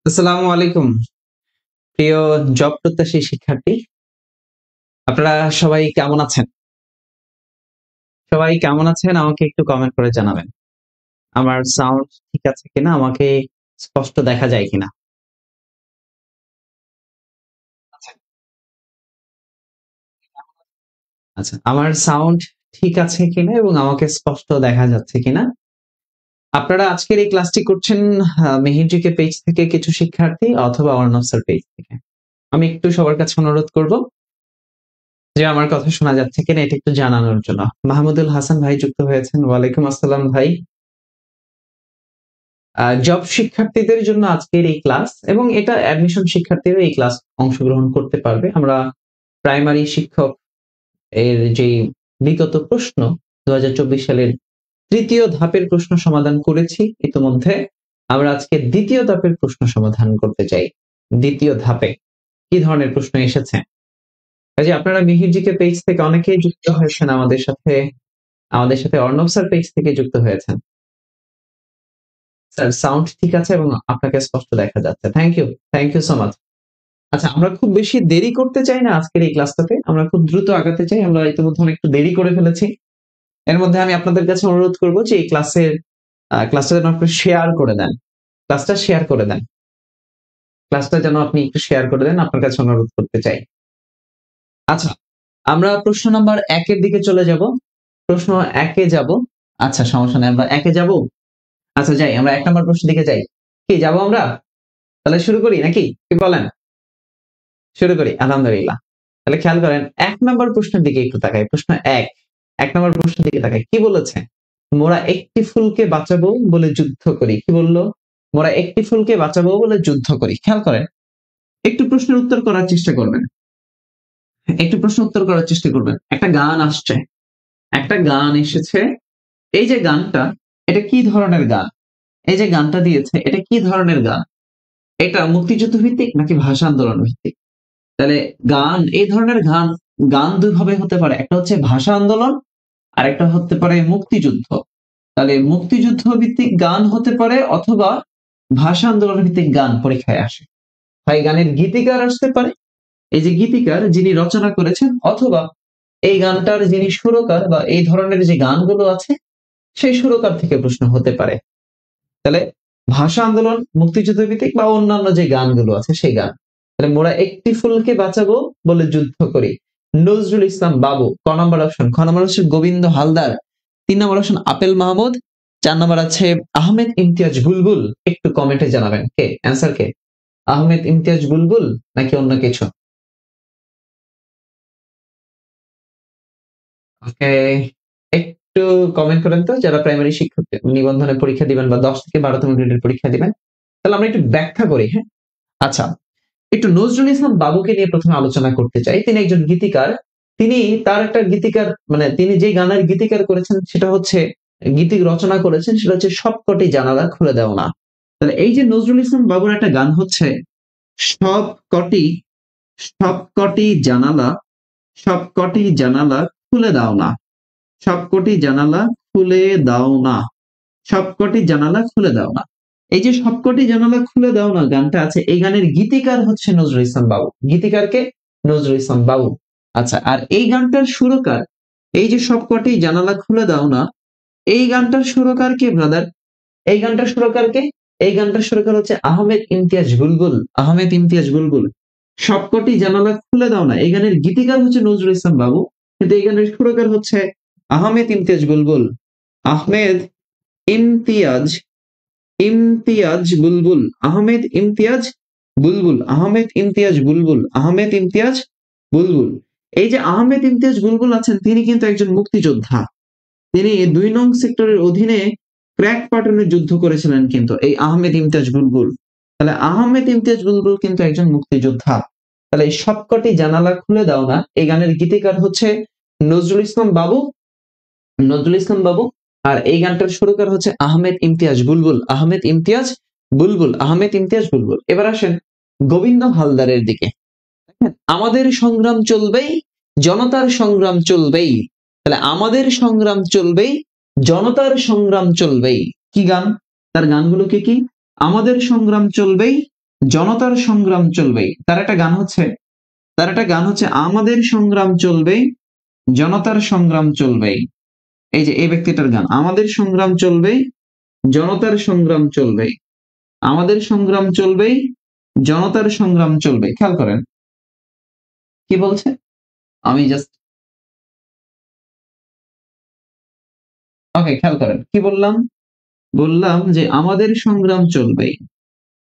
আসসালামু আলাইকুম প্রিয় জব প্রত্যাশী শিক্ষার্থী। আপনারা সবাই কেমন আছেন? সবাই কেমন আছেন আমাকে একটু কমেন্ট করে জানাবেন। আমার সাউন্ড ঠিক আছে কিনা, আমাকে স্পষ্ট দেখা যায় কিনা? আচ্ছা, আচ্ছা, আমার সাউন্ড ঠিক আছে কিনা এবং আমাকে স্পষ্ট দেখা যাচ্ছে কিনা? আপনারা আজকের এই ক্লাসটি করছেন মেহেরজিকে পেজ থেকে কিছু শিক্ষার্থী অথবা অর্ণব স্যার পেজ থেকে। আমি একটু সবার কাছে অনুরোধ করব যে আমার কথা শোনা যাচ্ছে কিনা এটা একটু জানানোর জন্য। মাহমুদুল হাসান ভাই যুক্ত হয়েছেন। ওয়ালাইকুম আসসালাম ভাই। জব শিক্ষার্থীদের জন্য আজকের এই ক্লাস এবং এটা অ্যাডমিশন শিক্ষার্থীরা এই ক্লাস অংশগ্রহণ করতে পারবে। আমরা প্রাইমারি শিক্ষক এর যে বিগত প্রশ্ন 2024 সালের তৃতীয় ধাপের প্রশ্ন সমাধান করেছি ইতিমধ্যে। আমরা আজকে দ্বিতীয় ধাপের প্রশ্ন সমাধান করতে চাই। দ্বিতীয় ধাপে কি ধরনের প্রশ্ন এসেছে? কাজে আপনারা মিহিরজিকে পেজ থেকে অনেকেই যুক্ত হয়েছেন আমাদের সাথে অর্ণব স্যার পেজ থেকে যুক্ত হয়েছেন। স্যার সাউন্ড ঠিক আছে এবং আপনাকে স্পষ্ট দেখা যাচ্ছে। Thank you so much. আচ্ছা, আমরা খুব বেশি দেরি করতে চাই না আজকের এই ক্লাসটাতে। আমরা খুব দ্রুত আগাতে চাই। আমরা ইতিমধ্যে অনেকটু দেরি করে ফেলেছি। এর মধ্যে আমি আপনাদের কাছে অনুরোধ করব যে এই ক্লাসটা যেন আপনি শেয়ার করে দেন। ক্লাসটা শেয়ার করে দেন। ক্লাসটা যেন আপনি একটু শেয়ার করে দেন, আপনার কাছে অনুরোধ করতে চাই। আচ্ছা, আমরা প্রশ্ন নাম্বার 1 এর দিকে চলে যাব। প্রশ্ন 1 এ যাব। আচ্ছা, সমস্যা নাই, আমরা 1 এ যাব। আচ্ছা, যাই, আমরা 1 নাম্বার প্রশ্নের দিকে যাই। কি যাব আমরা? তাহলে শুরু করি নাকি? কি বলেন? শুরু করি। আলহামদুলিল্লাহ। তাহলে খেয়াল করেন 1 নাম্বার প্রশ্নের দিকে একটু তাকাই। প্রশ্ন 1 নাম্বার প্রশ্নের দিকে তাকাই। কি বলেছে? মোরা একটি ফুলকে বাঁচাবো বলে যুদ্ধ করি। কি বলল? মোরা একটি ফুলকে বাঁচাবো বলে যুদ্ধ করি। খেয়াল করেন। একটু প্রশ্নের উত্তর করার চেষ্টা করবেন। একটু প্রশ্ন উত্তর করার চেষ্টা করবেন। একটা গান আসছে। একটা গান এসেছে। এই যে গানটা, এটা কি ধরনের গান? এই যে গানটা দিয়েছে, এটা কি ধরনের গান? এটা মুক্তিযুদ্ধ ভিত্তিক নাকি ভাষা আন্দোলন ভিত্তিক? তাহলে এই ধরনের গান দুই ভাবে হতে পারে। একটা হচ্ছে ভাষা আন্দোলন আর একটা হতে পারে মুক্তিযুদ্ধ। তাহলে মুক্তিযুদ্ধ ভিত্তিক গান হতে পারে অথবা ভাষা আন্দোলন ভিত্তিক গান পরীক্ষায় আসে। হয় গানের গীতিকার আসতে পারে, এই যে গীতিকার যিনি রচনা করেছেন, অথবা এই গানটার যিনি সুরকার বা এই ধরনের যে গানগুলো আছে সেই সুরকার থেকে প্রশ্ন হতে পারে। তাহলে ভাষা আন্দোলন, মুক্তিযুদ্ধ ভিত্তিক বা অন্যান্য যে গানগুলো আছে সেই গান। তাহলে মোরা একটি ফুলকে বাঁচাবো বলে যুদ্ধ করি। নজরুল ইসলাম বাবু। ক নম্বর অপশন? খ নম্বর হচ্ছে গোবিন্দ হালদার। 3 নম্বর অপশন আপেল মাহমুদ। 4 নম্বর আছে আহমেদ ইমতিয়াজ বুলবুল। একটু কমেন্টে জানাবেন কে অ্যান্সার কে? আহমেদ ইমতিয়াজ বুলবুল নাকি অন্য কিছু? ওকে, একটু কমেন্ট করেন তো যারা প্রাইমারি শিক্ষক নিবন্ধনের পরীক্ষা দিবেন বা 10 থেকে 12তম গ্রেডের পরীক্ষা দিবেন। তাহলে আমরা একটু ব্যাখ্যা করি, হ্যাঁ? আচ্ছা, একটু নজরুল ইসলাম বাবুকে নিয়ে প্রথমে আলোচনা করতে চাই। তিনি একজন গীতিকার। তিনি তার একটা গীতিকার মানে তিনি যে গানের গীতিকার করেছেন সেটা হচ্ছে গীতি রচনা করেছেন সেটা হচ্ছে সবকটি জানালা খুলে দাও না। তাহলে এই যে নজরুল ইসলাম বাবুর একটা গান হচ্ছে সবকটি সবকটি জানালা সবকটি জানালা খুলে দাও না, সবকটি জানালা খুলে দাও না, সবকটি জানালা খুলে দাও না। এই যে সবকটি জানালা খুলে দাও না গানটা আছে, এই গানের গীতিকার হচ্ছে নজরুল ইসলাম বাবু। গীতিকারকে নজরুল ইসলাম বাবু। আচ্ছা, আর এই গানটার সুরকার, এই যে সবকটি জানালা খুলে দাও না, এই গানটার সুরকার কে ব্রাদার? এই গানটার সুরকার কে? এই গানটার সুরকার হচ্ছে আহমেদ ইমতিয়াজ বুলবুল। আহমেদ ইমতিয়াজ বুলবুল। সবকটি জানালা খুলে দাও না, এই গানের গীতিকার হচ্ছে নজরুল ইসলাম বাবু, কিন্তু এই গানের সুরকার হচ্ছে আহমেদ ইমতিয়াজ বুলবুল। আহমেদ ইমতিয়াজ ইমতিয়াজ বুলবুল। আহমেদ ইমতিয়াজ বুলবুল। আহমেদ ইমতিয়াজ বুলবুল। আহমেদ ইমতিয়াজ বুলবুল। এই যে আহমেদ ইমতিয়াজ বুলবুল আছেন, তিনি কিন্তু একজন মুক্তিযোদ্ধা। তিনি 2 নং সেক্টরের অধীনে ক্র্যাক পাটনের যুদ্ধ করেছিলেন কিন্তু এই আহমেদ ইমতিয়াজ বুলবুল। তাহলে আহমেদ ইমতিয়াজ বুলবুল কিন্তু একজন মুক্তিযোদ্ধা। তাহলে এই সবকটি জানালা খুলে দাও না, এই গানের গীতিকার হচ্ছে নজরুল ইসলাম বাবু। নজরুল ইসলাম বাবু। আর এই গানটার সুরকার হচ্ছে আহমেদ ইমতিয়াজ বুলবুল। আহমেদ ইমতিয়াজ বুলবুল। আহমেদ ইমতিয়াজ বুলবুল। এবার আসেন গোবিন্দ হালদারের দিকে। আমাদের সংগ্রাম চলবেই, জনতার সংগ্রাম চলবেই। তাহলে আমাদের সংগ্রাম চলবেই, জনতার সংগ্রাম চলবেই। কি গান? তার গানগুলো কি কি? আমাদের সংগ্রাম চলবেই, জনতার সংগ্রাম চলবে। তার একটা গান হচ্ছে আমাদের সংগ্রাম চলবে, জনতার সংগ্রাম চলবে। এই যে এই ব্যক্তিটার গান, আমাদের সংগ্রাম চলবে, জনতার সংগ্রাম চলবে, আমাদের সংগ্রাম চলবে, জনতার সংগ্রাম চলবে। খেয়াল করেন কি বলছে, আমি জাস্ট ওকে খেয়াল করেন কি বললাম, বললাম যে আমাদের সংগ্রাম চলবে।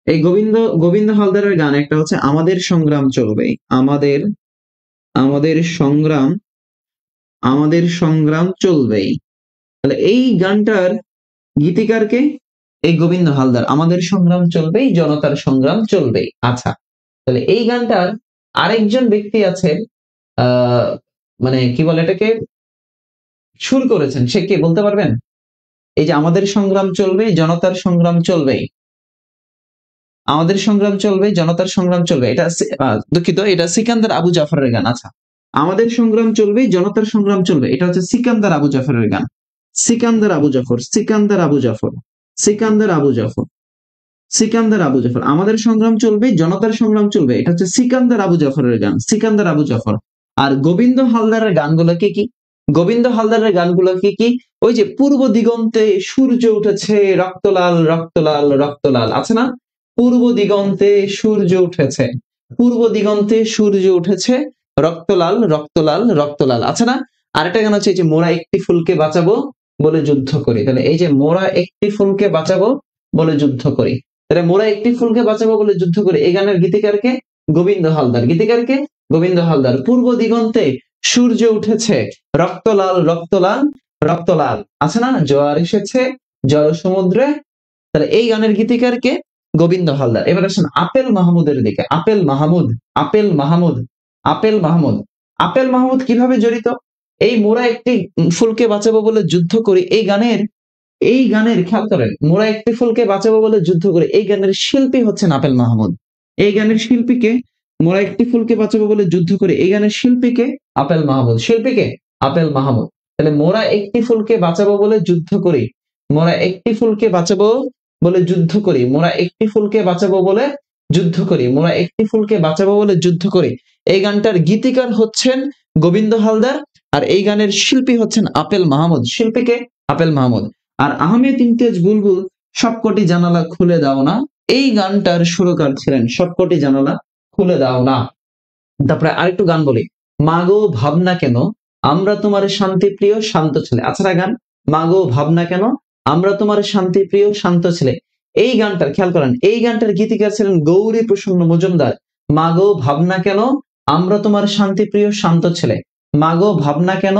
এই গোবিন্দ গোবিন্দ হালদারের গান একটা হচ্ছে আমাদের সংগ্রাম চলবে, আমাদের আমাদের সংগ্রাম, আমাদের সংগ্রাম চলবেই। তাহলে এই গানটার গীতিকারকে, এই গোবিন্দ হালদার, আমাদের সংগ্রাম চলবেই, জনতার সংগ্রাম চলবেই। আচ্ছা, তাহলে এই গানটার আরেকজন ব্যক্তি আছে, আহ মানে কি বলে এটাকে, সুর করেছেন, সে কে বলতে পারবেন? এই যে আমাদের সংগ্রাম চলবে, জনতার সংগ্রাম চলবে, আমাদের সংগ্রাম চলবে, জনতার সংগ্রাম চলবে, এটা দুঃখিত, এটা সিকান্দার আবু জাফরের গান। আচ্ছা, আমাদের সংগ্রাম চলবে, জনতার সংগ্রাম চলবে, এটা হচ্ছে সিকান্দার আবু জাফরের গান। সিকান্দার আবু জাফর, সিকান্দার আবু জাফর, সিকান্দার আবু জাফর, সিকান্দার আবু জাফর। আমাদের সংগ্রাম চলবে, জনতার সংগ্রাম চলবে, এটা হচ্ছে সিকান্দার আবু জাফরের গান, সিকান্দার আবু জাফর। আর গোবিন্দ হালদারের গানগুলো কি কি? গোবিন্দ হালদারের গানগুলো কি কি? ওই যে পূর্ব দিগন্তে সূর্য উঠেছে রক্তলাল রক্তলাল রক্তলাল, আছে না? পূর্ব দিগন্তে সূর্য উঠেছে, পূর্ব দিগন্তে সূর্য উঠেছে রক্তলাল রক্তলাল রক্তলাল, আছে না? আরেকটা গান হচ্ছে এই যে মোরা একটি ফুলকে বাঁচাবো বলে যুদ্ধ করি। তাহলে এই যে মোরা একটি ফুলকে বাঁচাবো বলে যুদ্ধ করি, তাহলে মোরা একটি ফুলকে বাঁচাবো বলে যুদ্ধ করি, এই গানের গীতিকারকে? গোবিন্দ হালদার। গীতিকারকে? গোবিন্দ হালদার। পূর্ব দিগন্তে সূর্য উঠেছে রক্তলাল রক্তলাল রক্তলাল, আছে না? জোয়ার এসেছে জল সমুদ্রে। তাহলে এই গানের গীতিকারকে? গোবিন্দ হালদার। এবার আসেন আপেল মাহমুদের দিকে। Apple Mahmud, apple Mahmud, apple Mahmud, apple Mahmud কিভাবে জড়িত? এই মোরা একটি ফুলকে বাঁচাবো বলে যুদ্ধ করি, এই গানের, এই গানের খেয়াল করেন, মোরা একটি ফুলকে বাঁচাবো বলে যুদ্ধ করি, এই গানের শিল্পী হচ্ছেন আপেল মাহমুদ। এই গানের শিল্পীকে? মোরা একটি ফুলকে বাঁচাবো বলে যুদ্ধ করি, এই গানের শিল্পীকে? আপেল মাহমুদ। শিল্পীকে? আপেল মাহমুদ। তাহলে মোরা একটি ফুলকে বাঁচাবো বলে যুদ্ধ করি, মোরা একটি ফুলকে বাঁচাবো বলে যুদ্ধ করি, মোরা একটি ফুলকে বাঁচাবো বলে যুদ্ধ করি, মোরা একটি ফুলকে বাঁচাবো বলে যুদ্ধ করি। এই গানটার গীতিকার হচ্ছেন গোবিন্দ হালদার, আর এই গানের শিল্পী হচ্ছেন আপেল মাহমুদ। শিল্পীকে? আপেল মাহমুদ। আর আহমেদ ইমতিয়াজ বুলবুল সবকটি জানালা খুলে দাও না, এই গানটার সুরকার ছিলেন সবকটি জানালা খুলে দাও না। তারপরে আরেকটু গান বলি, মাগো ভাবনা কেন আমরা তোমার শান্তি প্রিয় শান্ত ছেলে, আছাড়া গান, মাগো ভাবনা কেন আমরা তোমার শান্তি প্রিয় শান্ত ছেলে। এই গানটার খেয়াল করেন, এই গানটার গীতিকার ছিলেন গৌরী প্রসন্ন মজুমদার। মাগো ভাবনা কেন আমরা তোমার শান্তি প্রিয় শান্ত ছেলে, মাগো ভাবনা কেন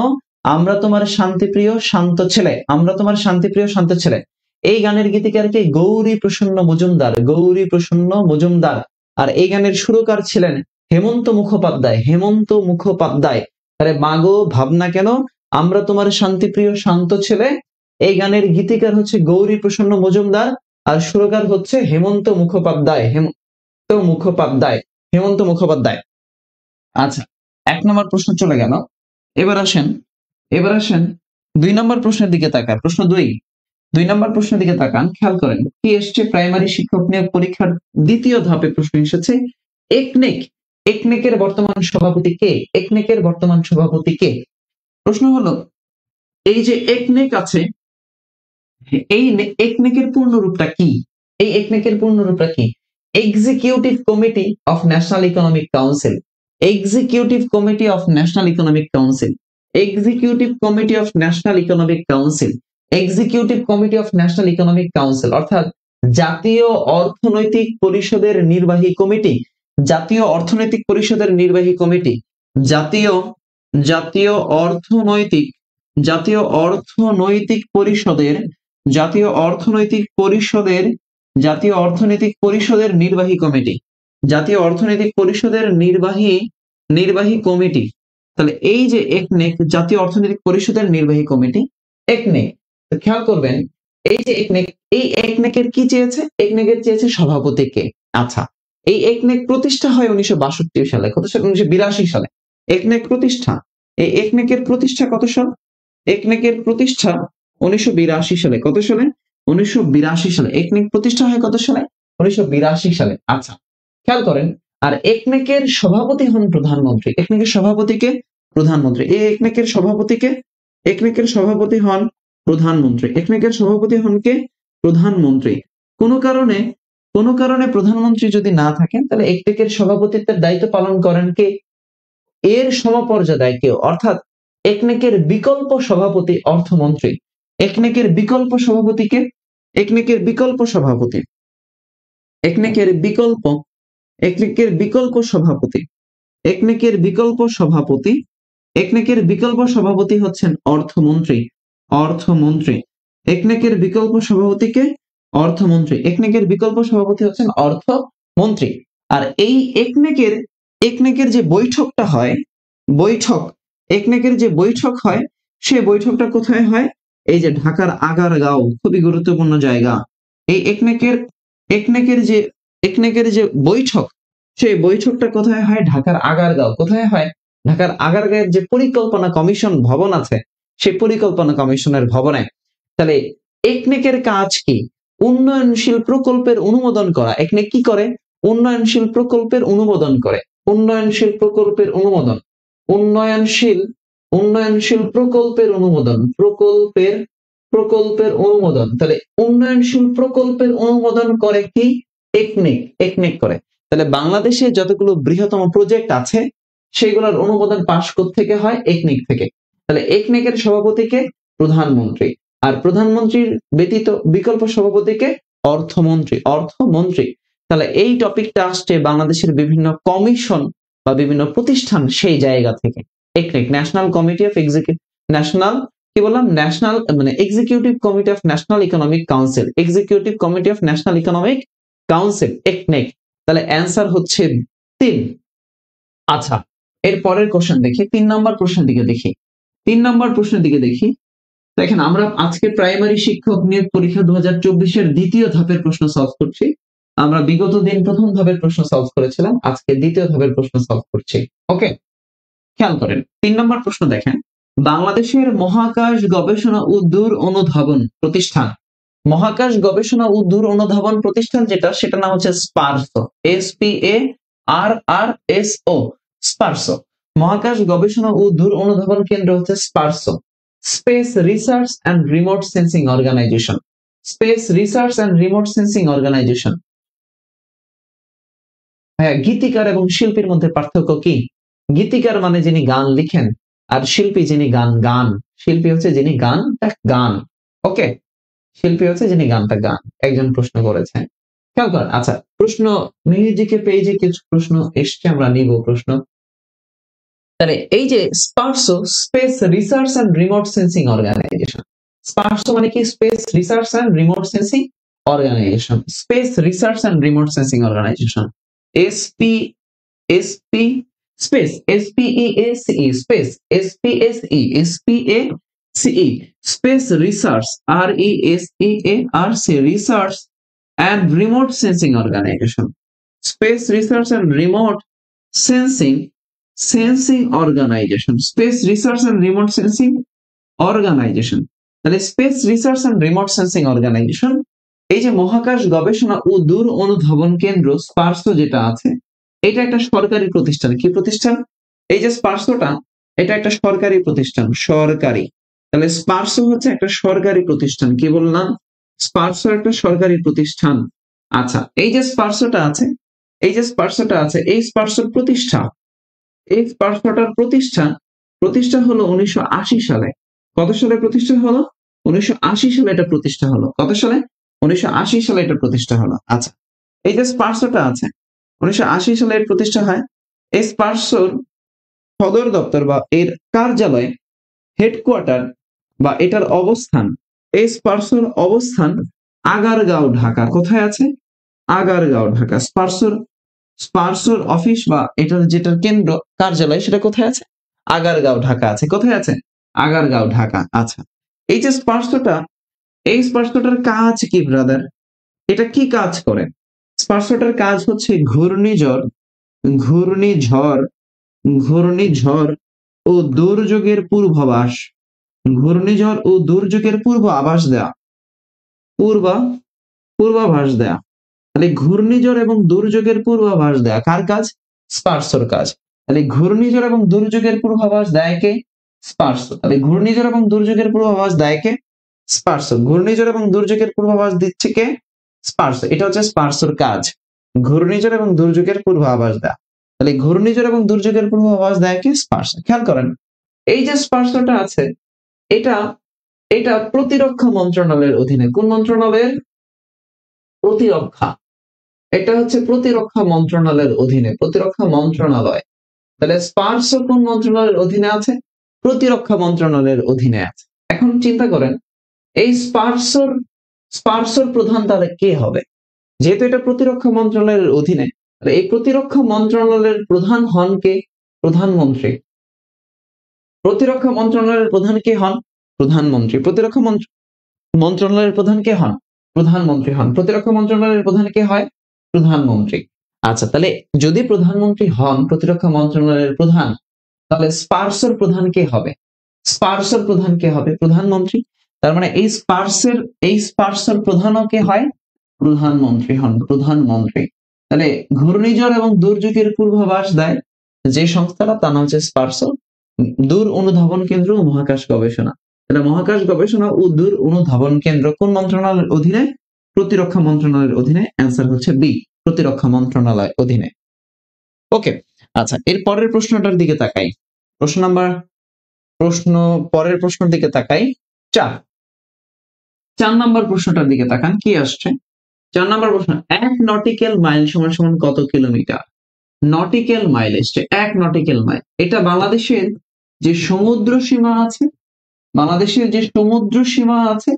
আমরা তোমার শান্তিপ্রিয় শান্ত ছেলে, আমরা তোমার শান্তিপ্রিয় শান্ত ছেলে। এই গানের গীতিকারকে? গৌরী প্রসন্ন মজুমদার, গৌরী প্রসন্ন মজুমদার। আর এই গানের সুরকার ছিলেন হেমন্ত মুখোপাধ্যায়, হেমন্ত মুখোপাধ্যায়। আরে মাগো ভাবনা কেন আমরা তোমার শান্তিপ্রিয় শান্ত ছেলে, এই গানের গীতিকার হচ্ছে গৌরী প্রসন্ন মজুমদার, আর সুরকার হচ্ছে হেমন্ত মুখোপাধ্যায়, হেমন্ত মুখোপাধ্যায়, হেমন্ত মুখোপাধ্যায়। আচ্ছা, 1 নম্বর প্রশ্ন চলে গেল। এবার আসেন, এবার আসেন 2 নম্বর প্রশ্নের দিকে তাকান। প্রশ্ন 2, 2 নম্বর প্রশ্নের দিকে তাকান, খেয়াল করেন কি এসছে। প্রাইমারি শিক্ষক নিয়োগ পরীক্ষার 2য় ধাপে প্রশ্ন এসেছে একনেক, একনেকের বর্তমান সভাপতি কে? একনেকের বর্তমান সভাপতি কে? প্রশ্ন হলো এই যে একনেক আছে, এই একনেকের পূর্ণরূপটা কি? এই একনেকের পূর্ণরূপটা কি? Executive committee of national economic council, executive committee of national economic council, executive committee of national economic council, executive committee of national economic council, অর্থাৎ জাতীয় অর্থনৈতিক পরিষদের নির্বাহী কমিটি, জাতীয় অর্থনৈতিক পরিষদের নির্বাহী কমিটি, জাতীয় জাতীয় অর্থনৈতিক জাতীয় অর্থনৈতিক পরিষদের, জাতীয় অর্থনৈতিক পরিষদের, জাতীয় অর্থনৈতিক পরিষদের নির্বাহী কমিটি, জাতীয় অর্থনৈতিক পরিষদের নির্বাহী নির্বাহী কমিটি। তাহলে এই যে একনেক, জাতীয় অর্থনৈতিক পরিষদের নির্বাহী কমিটি, একনেক। খেয়াল করবেন এই যে একনেক, এই একনেকের কি চেয়েছে? একনেকের চেয়েছে সভাপতিকে। আচ্ছা, এই একনেক প্রতিষ্ঠা হয় 1962 সালে। কত সালে? 1982 সালে একনেক প্রতিষ্ঠা। এই একনেকের প্রতিষ্ঠা কত সাল? একনেকের প্রতিষ্ঠা 1982 সালে। কত সালে? 1982 সালে। একনেক প্রতিষ্ঠা হয় কত সালে? 1982 সালে। আচ্ছা, খেয়াল করেন। আর একনেকের সভাপতি হন প্রধানমন্ত্রী। একনেকের সভাপতিকে প্রধানমন্ত্রী। এই একনেকের সভাপতিকে, একনেকের সভাপতি হন প্রধানমন্ত্রী। একনেকের সভাপতি হন কে? প্রধানমন্ত্রী। কোনো কারণে, কোনো কারণে প্রধানমন্ত্রী যদি না থাকেন তাহলে একনেকের সভাপতিত্বের দায়িত্ব পালন করেন কে? এর সমপর্যাদায় কেউ, অর্থাৎ একনেকের বিকল্প সভাপতি অর্থমন্ত্রী। একনেকের বিকল্প সভাপতিকে, একনেকের বিকল্প সভাপতি, একনেকের বিকল্প, একনেকের বিকল্প সভাপতি, একনেকের বিকল্প সভাপতি, একনেকের বিকল্প সভাপতি হচ্ছেন অর্থমন্ত্রী। অর্থমন্ত্রী। একনেকের বিকল্প সভাপতিকে অর্থমন্ত্রী। একনেকের বিকল্প সভাপতি হচ্ছেন অর্থমন্ত্রী। আর এই একনেকের, একনেকের যে বৈঠকটা হয়, বৈঠক, একনেকের যে বৈঠক হয়, সে বৈঠকটা কোথায় হয়? এই যে ঢাকার আগারগাঁও, খুবই গুরুত্বপূর্ণ জায়গা। এই একনেকের, একনেকের যে, একনেকের যে বৈঠক, সেই বৈঠকটা কোথায় হয়? ঢাকার আগারগাঁও। কোথায় হয়? ঢাকার আগারগাঁয়ের যে পরিকল্পনা কমিশন ভবন আছে, সেই পরিকল্পনা কমিশনের ভবনে। তাহলে একনেকের কাজ কি? উন্নয়নশীল প্রকল্পের অনুমোদন করা। একনেক কি করে? উন্নয়নশীল প্রকল্পের অনুমোদন করে। উন্নয়নশীল প্রকল্পের অনুমোদন, উন্নয়নশীল, উন্নয়নশীল প্রকল্পের অনুমোদন, প্রকল্পের, প্রকল্পের অনুমোদন। তাহলে উন্নয়নশীল প্রকল্পের অনুমোদন করে কি? একনেক, একনেক করে। তাহলে বাংলাদেশে যতগুলো বৃহত্তম প্রজেক্ট আছে সেগুলোর অনুমোদন পাস থেকে হয়? একনেক থেকে। তাহলে একনেকের সভাপতিকে প্রধানমন্ত্রী, আর প্রধানমন্ত্রীর ব্যতীত বিকল্প সভাপতিকে অর্থমন্ত্রী। অর্থমন্ত্রী। তাহলে এই টপিকটা আসছে বাংলাদেশের বিভিন্ন কমিশন বা বিভিন্ন প্রতিষ্ঠান সেই জায়গা থেকে। একনেক, national committee of executive, national, কি বললাম? ন্যাশনাল মানে executive committee of national economic council, executive committee of national economic council, একনেক। তাহলে অ্যান্সার হচ্ছে 3। আচ্ছা, এর পরের কোশ্চেন দেখি, 3 নাম্বার প্রশ্নের দিকে দেখি। 3 নাম্বার প্রশ্নের দিকে দেখি। দেখেন, আমরা আজকে প্রাইমারি শিক্ষক নিয়োগ পরীক্ষা 2024 এর দ্বিতীয় ধাপের প্রশ্ন সলভ করছি। আমরা বিগত দিন প্রথম ধাপের প্রশ্ন সলভ করেছিলাম, আজকে দ্বিতীয় ধাপের প্রশ্ন সলভ করছি। ওকে, খেয়াল করেন 3 নম্বর প্রশ্ন দেখেন। বাংলাদেশের মহাকাশ গবেষণা ও দূর অনুধাবন প্রতিষ্ঠান, মহাকাশ গবেষণা ও দূর অনুধাবন প্রতিষ্ঠান যেটা, সেটা নাম হচ্ছে স্পারসো। SPARRSO, স্পারসো। মহাকাশ গবেষণা ও দূর অনুধাবন কেন্দ্র হচ্ছে SPARRSO, space research and remote sensing organisation. Space research and remote sensing Organisation. হ্যাঁ, গীতিকার এবং শিল্পীর মধ্যে পার্থক্য কি? গীতিকার মানে যিনি গান লিখেন, আর শিল্পী যিনি গান গান। শিল্পী হচ্ছে যিনি গান গান। ওকে, শিল্পী হচ্ছে যিনি গানটা গান। একজন প্রশ্ন করেছেন, খেয়াল করেন। আচ্ছা, প্রশ্ন মিউজিকে পেজে কিছু প্রশ্ন এসছে, আমরা নিব প্রশ্ন। তাহলে এই যে SPARRSO, space research and remote sensing organisation. SPARRSO মানে কি? Space research and remote sensing organisation. Space research and remote sensing organisation. SP, SP, space, SPEACE, space, SPACE, space research, RESEARC, research and remote sensing organisation. Space research and remote sensing, sensing organisation. Space research and remote sensing organisation. তাহলে space research and remote sensing organisation, এই যে মহাকাশ গবেষণা ও দূর অনুধাবন কেন্দ্র স্পারসো যেটা আছে, এটা একটা সরকারি প্রতিষ্ঠান। কি প্রতিষ্ঠান? এই যে স্পারসোটা, এটা একটা সরকারি প্রতিষ্ঠান, সরকারি। তাহলে স্পারসো হচ্ছে একটা সরকারি প্রতিষ্ঠান। কি বললাম? স্পারসো একটা সরকারি প্রতিষ্ঠান। আচ্ছা, এই যে স্পারসোটা আছে, এই যে স্পারসোটা আছে, এই স্পারসোর প্রতিষ্ঠা, এই স্পারসোটার প্রতিষ্ঠা, প্রতিষ্ঠা হলো 1980 সালে। কত সালে প্রতিষ্ঠা হলো? 1980 সালে এটা প্রতিষ্ঠা হলো। কত সালে? 1980 সালে এটা প্রতিষ্ঠা হলো। আচ্ছা, এই যে স্পারসোটা আছে, 1980 সালে এর প্রতিষ্ঠা হয়। এই স্পারসোর সদর দপ্তর বা এর কার্যালয়, হেডকোয়ার্টার বা এটার অবস্থান, এই স্পারসোর অবস্থান আগারগাঁও, ঢাকা। কোথায় আছে? আগারগাঁও, ঢাকা। স্পারসোর, স্পারসোর অফিস বা এটার যেটার কেন্দ্র কার্যালয়, সেটা কোথায় আছে? আগারগাঁও, ঢাকা আছে। কোথায় আছে? আগারগাঁও, ঢাকা। আচ্ছা, এই যে স্পারসোটা, এই স্পারসোটার কাজ কি ব্রাদার? এটা কি কাজ করে? স্পারসোটার কাজ হচ্ছে ঘূর্ণিঝড়, ঘূর্ণিঝড়, ঘূর্ণিঝড় ও দুর্যোগের পূর্বাভাস, ঘূর্ণিঝড় ও দুর্যোগের পূর্বাভাস দেয়া, পূর্বাভাস দেয়া। তাহলে ঘূর্ণিঝড় এবং দুর্যোগের পূর্বাভাস দেয়া কার কাজ? স্পার্সোর কাজ। তাহলে ঘূর্ণিঝড় এবং দুর্যোগের পূর্বাভাস দেয় কে? স্পার্সো। তাহলে ঘূর্ণিঝড় এবং দুর্যোগের পূর্বাভাস দেয় কে? স্পার্সো। ঘূর্ণিঝড় এবং দুর্যোগের পূর্বাভাস দিচ্ছে কে? স্পার্সো। এটা হচ্ছে স্পার্সোর কাজ, ঘূর্ণিঝড় এবং দুর্যোগের পূর্বাভাস দেয়া। তাহলে ঘূর্ণিঝড় এবং দুর্যোগের পূর্বাভাস দেয় কে? স্পার্সো। খেয়াল করেন, এই যে স্পার্সোটা আছে, এটা এটা প্রতিরক্ষা মন্ত্রণালয়ের অধীনে। কোন মন্ত্রণালয়ের? প্রতিরক্ষা। এটা হচ্ছে প্রতিরক্ষা মন্ত্রণালয়ের অধীনে, প্রতিরক্ষা মন্ত্রণালয়। তাহলে স্পার্সো কোন মন্ত্রণালয়ের অধীনে আছে? প্রতিরক্ষা মন্ত্রণালয়ের অধীনে আছে। এখন চিন্তা করেন, এই স্পার্সোর প্রধান তাহলে কে হবে? যেহেতু এটা প্রতিরক্ষা মন্ত্রণালয়ের অধীনে, এই প্রতিরক্ষা মন্ত্রণালয়ের প্রধান হন কে? প্রধানমন্ত্রী। প্রতিরক্ষা মন্ত্রণালয়ের প্রধান কে হন? প্রধানমন্ত্রী। প্রতিরক্ষা মন্ত্রণালয়ের প্রধান কে হন? প্রধানমন্ত্রী হন। প্রতিরক্ষা মন্ত্রণালয়ের প্রধান কে হয়? প্রধানমন্ত্রী। আচ্ছা, তাহলে যদি প্রধানমন্ত্রী হন প্রতিরক্ষা মন্ত্রণালয়ের প্রধান, তাহলে স্পার্সোর প্রধান কে হবে? স্পার্সোর প্রধান কে হবে? প্রধানমন্ত্রী। তার মানে এই স্পার্সোর প্রধানও কে হয়? প্রধানমন্ত্রী হন, প্রধানমন্ত্রী। তাহলে ঘূর্ণিঝড় এবং দুর্যোগের পূর্বাভাস দেয় যে সংস্থাটা, তার নাম হচ্ছে স্পার্সো। দূর অনুধাবন কেন্দ্র ও মহাকাশ গবেষণা। তাহলে মহাকাশ গবেষণা ও দূর অনুধাবন কেন্দ্র কোন মন্ত্রণালয়ের অধীনে? প্রতিরক্ষা মন্ত্রণালয়ের অধীনে। অ্যান্সার হচ্ছে বি, প্রতিরক্ষা মন্ত্রণালয় অধীনে। ওকে, আচ্ছা, এর পরের প্রশ্নটার দিকে তাকাই। পরের প্রশ্নের দিকে তাকাই। 4 নাম্বার প্রশ্নটার দিকে তাকান, কি আসছে? 4 নাম্বার প্রশ্ন, 1 নটিক্যাল মাইল সমান সমান কত কিলোমিটার? নটিক্যাল মাইল এসছে, 1 নটিক্যাল মাইল। এটা বাংলাদেশের যে সমুদ্র সীমা আছে, বাংলাদেশের যে সমুদ্র সীমা আছে,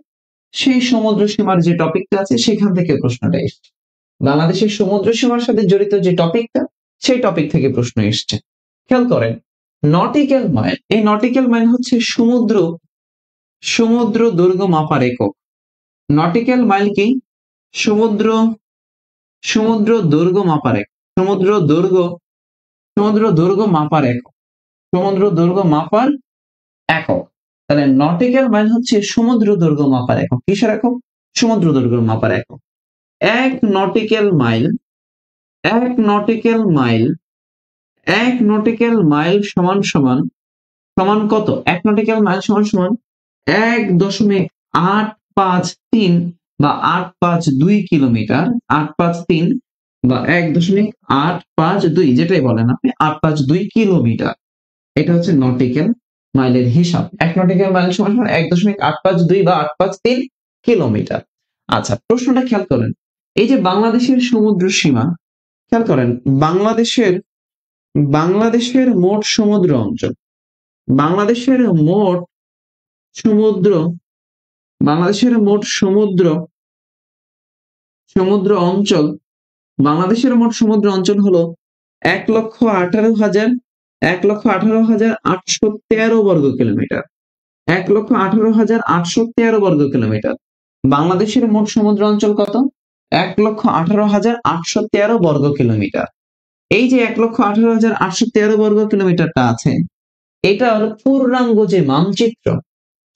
সেই সমুদ্র সীমার যে টপিকটা আছে সেখান থেকে প্রশ্নটা এসছে। বাংলাদেশের সমুদ্র সীমার সাথে জড়িত যে টপিকটা, সেই টপিক থেকে প্রশ্ন এসছে। খেয়াল করেন, নটিক্যাল মাইল, এই নটিক্যাল মাইল হচ্ছে সমুদ্র দৈর্ঘ্য মাপার একক। নটিক্যাল মাইল কি? সমুদ্র দৈর্ঘ্য মাপার একক। সমুদ্র দৈর্ঘ্য মাপার একক। সমুদ্র দৈর্ঘ্য মাপার একক। তাহলে নটিক্যাল মাইল হচ্ছে সমুদ্র দৈর্ঘ্য মাপার একক। কিসের একক? সমুদ্র দৈর্ঘ্য মাপার একক। 1 নটিক্যাল মাইল সমান কত? 1 নটিক্যাল মাইল সমান 1.853 বা 852 কিলোমিটার। 853 বা 1.852, যেটাই বলেন আপনি, 852 কিলোমিটার। এটা হচ্ছে নটিক্যাল মাইলের হিসাব। 1 নটিক্যাল মাইল সমান 1.852 বা 853 কিলোমিটার। আচ্ছা, প্রশ্নটা খেয়াল করেন, এই যে বাংলাদেশের সমুদ্র সীমা, খেয়াল করেন, বাংলাদেশের মোট সমুদ্র অঞ্চল, বাংলাদেশের মোট সমুদ্র অঞ্চল, বাংলাদেশের মোট সমুদ্র অঞ্চল হলো 1,18,813 বর্গ কিলোমিটার। 1,18,813 বর্গ কিলোমিটার। বাংলাদেশের মোট সমুদ্র অঞ্চল কত? 1,18,813 বর্গ কিলোমিটার। এই যে 1,18,813 বর্গ কিলোমিটারটা আছে, এটা হলো পূর্ণাঙ্গ যে মানচিত্র,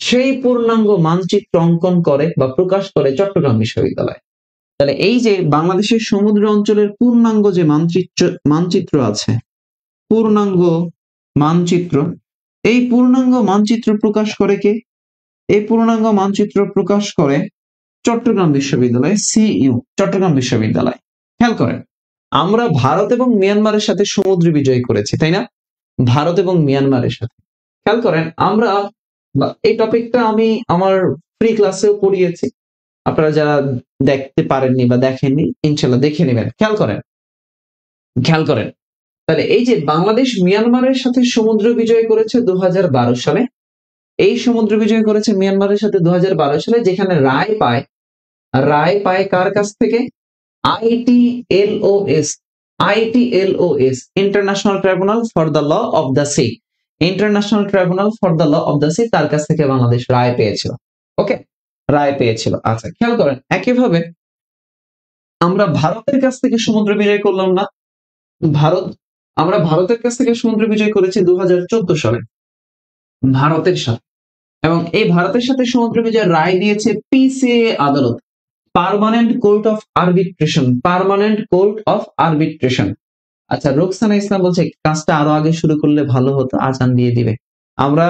সেই পূর্ণাঙ্গ মানচিত্র অঙ্কন করে বা প্রকাশ করে চট্টগ্রাম বিশ্ববিদ্যালয়। তাহলে এই যে বাংলাদেশের সমুদ্র অঞ্চলের পূর্ণাঙ্গ যে মানচিত্র আছে, পূর্ণাঙ্গ মানচিত্র, এই পূর্ণাঙ্গ মানচিত্র প্রকাশ করে কে? এই পূর্ণাঙ্গ মানচিত্র প্রকাশ করে চট্টগ্রাম বিশ্ববিদ্যালয়, সিইউ, চট্টগ্রাম বিশ্ববিদ্যালয়। খেয়াল করেন, আমরা ভারত এবং মিয়ানমারের সাথে সমুদ্র বিজয় করেছি, তাই না? ভারত এবং মিয়ানমারের সাথে। খেয়াল করেন, আমরা এই টপিকটা আমি আমার ফ্রি ক্লাসেও পড়িয়েছি। আপনারা যারা দেখতে পারেননি বা দেখেননি, ইনশাল্লাহ দেখে নেবেন। খেয়াল করেন, তাহলে এই যে বাংলাদেশ মিয়ানমারের সাথে সমুদ্র বিজয় করেছে 2012 সালে। এই সমুদ্র বিজয় করেছে মিয়ানমারের সাথে 2012 সালে, যেখানে রায় পায় কার কাছ থেকে? ITLOS, International Tribunal for the Law of the Sea. International Tribunal for the Law of the Sea, তার কাছ থেকে বাংলাদেশ রায় পেয়েছিল। ওকে, রায় পেয়েছিল। আচ্ছা, খেয়াল করেন, একইভাবে আমরা ভারতের কাছ থেকে সমুদ্র বিজয় করলাম না? আমরা ভারতের কাছ থেকে সমুদ্র বিজয় করেছি 2014 সালে ভারতের সাথে, এবং এই ভারতের সাথে সমুদ্র বিজয়ের রায় দিয়েছে পিসিএ আদালত। Permanent court of arbitration, permanent court of arbitration. আচ্ছা, রোকসানা ইসলাম বলছে কাজটা আরো আগে শুরু করলে ভালো হতো, আজান দিয়ে দিবে। আমরা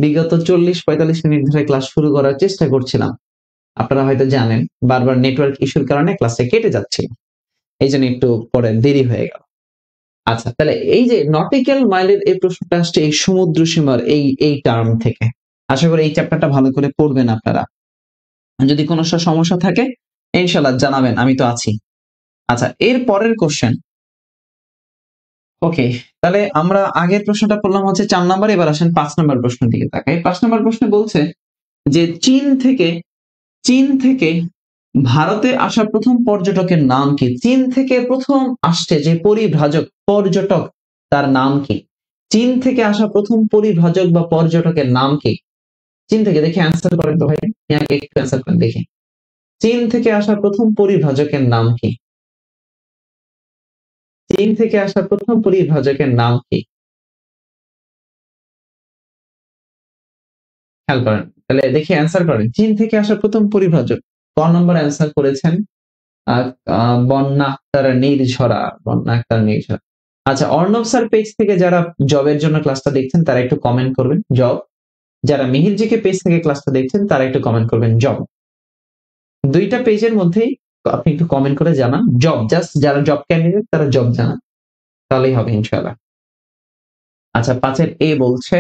বিগত 40-45 মিনিট ধরে ক্লাস শুরু করার চেষ্টা করছিলাম, আপনারা হয়তো জানেন বারবার নেটওয়ার্ক ইস্যুর কারণে ক্লাসটা কেটে যাচ্ছিল, এই জন্য একটু পরে দেরি হয়ে গেল। আচ্ছা, তাহলে এই যে নটিক্যাল মাইলের এই প্রশ্নটা আসছে এই সমুদ্র সীমার এই টার্ম থেকে। আশা করি এই চ্যাপ্টারটা ভালো করে পড়বেন আপনারা। যদি কোনো সমস্যা থাকে ইনশাআল্লাহ জানাবেন, আমি তো আছি। আচ্ছা, এর পরের কোশ্চেন। ওকে, তাহলে আমরা আগের প্রশ্নটা পড়লাম হচ্ছে 4 নাম্বার, এবার আসেন 5 নাম্বার প্রশ্নের দিকে তাকাই। 5 নাম্বার প্রশ্নে বলছে যে চীন থেকে ভারতে আসা প্রথম পর্যটকের নাম কি? চীন থেকে প্রথম আসছে যে পরিভ্রাজক পর্যটক, তার নাম কি? চীন থেকে আসা প্রথম পরিভ্রাজক বা পর্যটকের নাম কি? চীন থেকে, দেখে অ্যান্সার করেন তো ভাই, একটু অ্যান্সার করেন দেখি। চীন থেকে আসা প্রথম পরিভ্রাজকের নাম কি? চীন থেকে আসা প্রথম পরিভ্রাজকের নাম কি? খেয়াল করেন, তাহলে দেখি অ্যান্সার করেন। চীন থেকে আসা প্রথম পরিভ্রাজক ক নম্বর অ্যান্সার করেছেন? বন্যা আক্তার নির্ঝরা, বন্যা আক্তার নির্ঝরা। আচ্ছা, অর্ণব স্যার পেজ থেকে যারা জবের জন্য ক্লাসটা দেখছেন তারা একটু কমেন্ট করবেন জব। যারা মিহিরজিকে পেজ থেকে ক্লাসটা দেখছেন তারা একটু কমেন্ট করবেন জব। দুইটা পেজের মধ্যেই আপনি একটু কমেন্ট করে জানান জব, জাস্ট যারা জব ক্যান্ডিডেট তারা জব জানান, তাহলেই হবে ইনশাআল্লাহ। আচ্ছা, 5-এর এ বলছে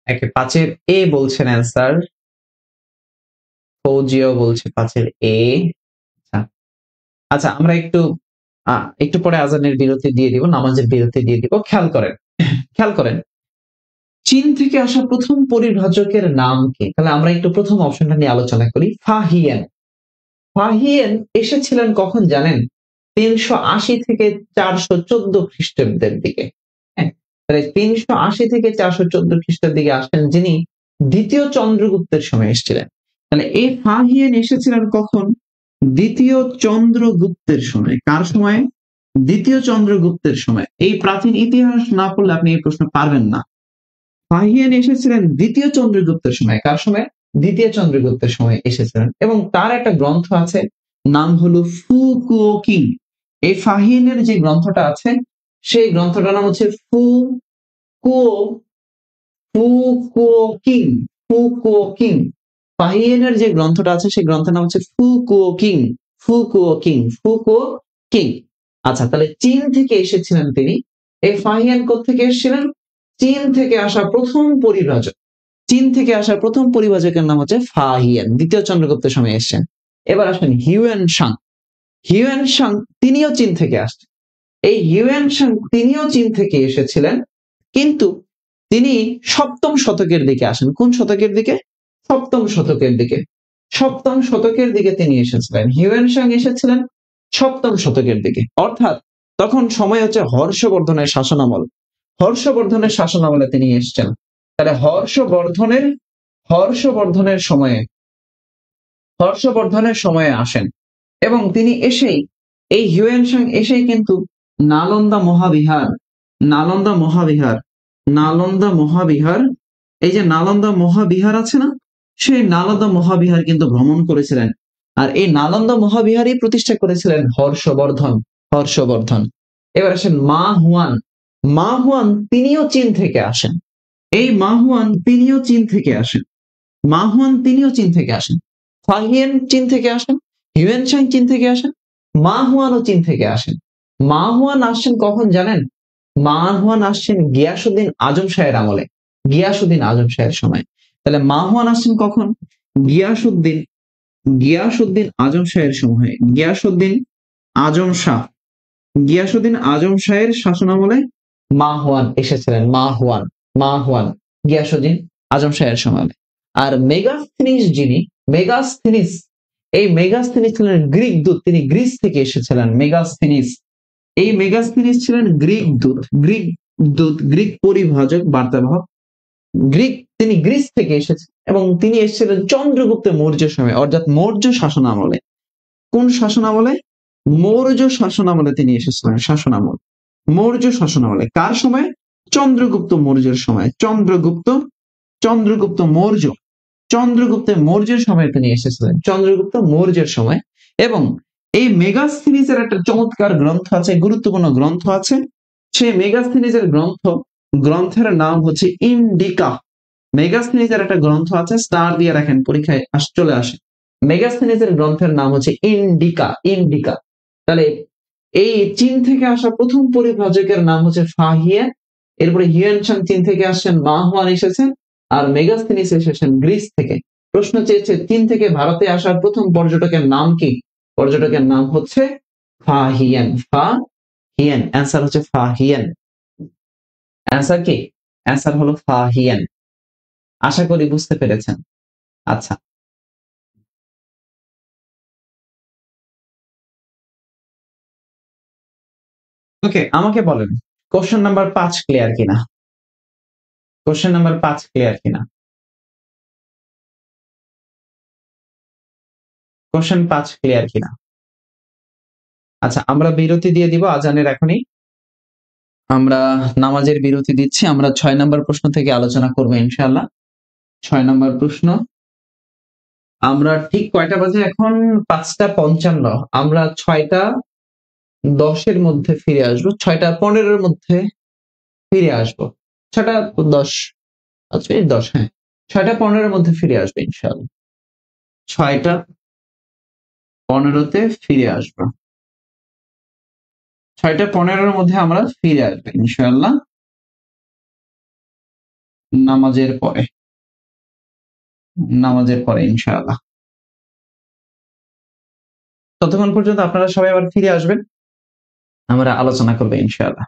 একে 5-এর এ বলছেন অ্যান্সার। ফৌজিও বলছে 5-এর এ। আচ্ছা, আচ্ছা, আমরা একটু পরে আজানের বিরতি দিয়ে দিব, নামাজের বিরতি দিয়ে দিব। খেয়াল করেন চীন থেকে আসা প্রথম পরিভ্রাজকের নাম কি? তাহলে আমরা একটু প্রথম অপশনটা নিয়ে আলোচনা করি। ফাহিয়েন। ফাহিয়েন এসেছিলেন কখন জানেন? 380 থেকে 414 খ্রিস্টাব্দের দিকে। হ্যাঁ, তাহলে 380 থেকে 414 খ্রিস্টাব্দের দিকে আসেন যিনি দ্বিতীয় চন্দ্রগুপ্তের সময় এসেছিলেন। তাহলে এই ফাহিয়েন এসেছিলেন কখন? দ্বিতীয় চন্দ্রগুপ্তের সময়। কার সময়? দ্বিতীয় চন্দ্রগুপ্তের সময়। এই প্রাচীন ইতিহাস না পড়লে আপনি এই প্রশ্ন পারবেন না। ফাহিয়ান এসেছিলেন দ্বিতীয় চন্দ্রগুপ্তের সময়। কার সময়? দ্বিতীয় চন্দ্রগুপ্তের সময় এসেছিলেন, এবং তার একটা গ্রন্থ আছে, নাম হলো ফু কুও কিং। এই ফাহিয়ানের যে গ্রন্থটা আছে সেই গ্রন্থটার নাম হচ্ছে কুও ফু কুও কিং। ফু কুও কিং। ফাহিয়ানের যে গ্রন্থটা আছে সেই গ্রন্থের নাম হচ্ছে ফু কুও কিং। ফু কুও কিং। ফু কুও কিং। আচ্ছা, তাহলে চীন থেকে এসেছিলেন তিনি। এই ফাহিয়ান কোত্থেকে এসেছিলেন? চীন থেকে আসা প্রথম পরিব্রাজক। চীন থেকে আসা প্রথম পরিব্রাজকের নাম হচ্ছে ফাহিয়ান, দ্বিতীয় চন্দ্রগুপ্তের সময় এসেছেন। এবার আসেন হিউয়েন সাং। হিউয়েন সাং তিনিও চীন থেকে আসছেন। এই হিউয়েন সাং তিনিও চীন থেকে এসেছিলেন, কিন্তু তিনি সপ্তম শতকের দিকে আসেন। কোন শতকের দিকে? সপ্তম শতকের দিকে। সপ্তম শতকের দিকে তিনি এসেছিলেন। হিউয়েন সাং এসেছিলেন সপ্তম শতকের দিকে, অর্থাৎ তখন সময় হচ্ছে হর্ষবর্ধনের শাসনামল। হর্ষবর্ধনের শাসনামলে তিনি এসেছেন। তাহলে হর্ষবর্ধনের সময়ে আসেন, এবং তিনি এসেই এই হিউয়েন সাং এসেই কিন্তু নালন্দা মহাবিহার, এই যে নালন্দা মহাবিহার আছে না, সেই নালন্দা মহাবিহার কিন্তু ভ্রমণ করেছিলেন। আর এই নালন্দা মহাবিহারই প্রতিষ্ঠা করেছিলেন হর্ষবর্ধন। এবার আসেন মা হুয়ান তিনিও চীন থেকে আসেন। এই মা হুয়ান তিনিও চীন থেকে আসেন। ফাহিয়েন চীন থেকে আসেন, হিউয়েন সাং চীন থেকে আসেন, মা হুয়ানও চীন থেকে আসেন। মা হুয়ান আসছেন কখন জানেন? মা হুয়ান আসছেন গিয়াসুদ্দিন আজম শাহের আমলে, গিয়াসুদ্দিন আজম শাহের সময়। তাহলে মা হুয়ান আসছেন কখন? গিয়াসুদ্দিন আজম শাহের সময়। গিয়াসুদ্দিন আজম শাহের শাসনামলে মা হুয়ান এসেছিলেন। মা হুয়ান গিয়াসুদ্দিন আজম শাহের সময়। আর মেগাসথিনিস ছিলেন গ্রিক দূত, তিনি গ্রিস থেকে এসেছিলেন। মেগাসথিনিস ছিলেন গ্রিক পরিভাজক, বার্তাবাহক। তিনি গ্রিস থেকে এসেছেন, এবং তিনি এসেছিলেন চন্দ্রগুপ্ত মৌর্য সময়, অর্থাৎ মৌর্য শাসনামলে। কোন শাসনামলে? মৌর্য শাসনামলে তিনি এসেছিলেন। মৌর্য শাসনামলে। কার সময়? চন্দ্রগুপ্ত মৌর্যের সময়, চন্দ্রগুপ্ত মৌর্য, চন্দ্রগুপ্ত মৌর্যের সময় তিনি এসেছিলেন, চন্দ্রগুপ্ত মৌর্যের সময়। এবং এই মেগাস্থিনিসের একটা চমৎকার গ্রন্থ আছে, গুরুত্বপূর্ণ গ্রন্থ আছে। সেই মেগাস্থিনিসের গ্রন্থের নাম হচ্ছে ইন্ডিকা। মেগাস্থিনিসের একটা গ্রন্থ আছে, স্টার দিয়ে রাখেন, পরীক্ষায় চলে আসে। মেগাস্থিনিসের গ্রন্থের নাম হচ্ছে ইন্ডিকা। ইন্ডিকা। তাহলে এই চীন থেকে আসা প্রথম পরিব্রাজকের নাম হচ্ছে ফাহিয়ান। এরপরে হিউয়েন সাং চীন থেকে আসছেন, মা হুয়ান এসেছেন, আর মেগাস্থিনিস এসেছেন গ্রিস থেকে। প্রশ্ন চেয়েছে চীন থেকে ভারতে আসার প্রথম পর্যটকের নাম কি? পর্যটকের নাম হচ্ছে ফাহিয়ান। ফাহিয়ান, অ্যান্সার হচ্ছে ফাহিয়ান। অ্যান্সার কি? অ্যান্সার হলো ফাহিয়ান। আশা করি বুঝতে পেরেছেন। আচ্ছা, ওকে, আমাকে বলেন কোশ্চেন নাম্বার 5 ক্লিয়ার কিনা? কোশ্চেন নাম্বার 5 ক্লিয়ার কিনা? কোশ্চেন 5 ক্লিয়ার কিনা? আচ্ছা, আমরা বিরতি দিয়ে দিব আজানের এখনই। আমরা নামাজের বিরতি দিচ্ছি। আমরা 6 নম্বর প্রশ্ন থেকে আলোচনা করব ইনশাআল্লাহ। 6 নম্বর প্রশ্ন। আমরা ঠিক কয়টা বাজে এখন? 5টা 55। আমরা 6টা 10 মধ্যে ফিরে আসবো, 6টা 15 মধ্যে ফিরে আসবো। 6টা 10, আচ্ছা 10, হ্যাঁ, 6টা 15 মধ্যে ফিরে আসবে ইনশাআল্লাহ। 6টা 15-তে ফিরে আসবো। 6টা 15-র মধ্যে আমরা ফিরে আসবো ইনশাআল্লাহ, নামাজের পরে। নামাজের পরে ইনশাআল্লাহ। ততক্ষণ পর্যন্ত আপনারা সবাই আবার ফিরে আসবেন, আমরা আলোচনা করবো ইনশাআল্লাহ।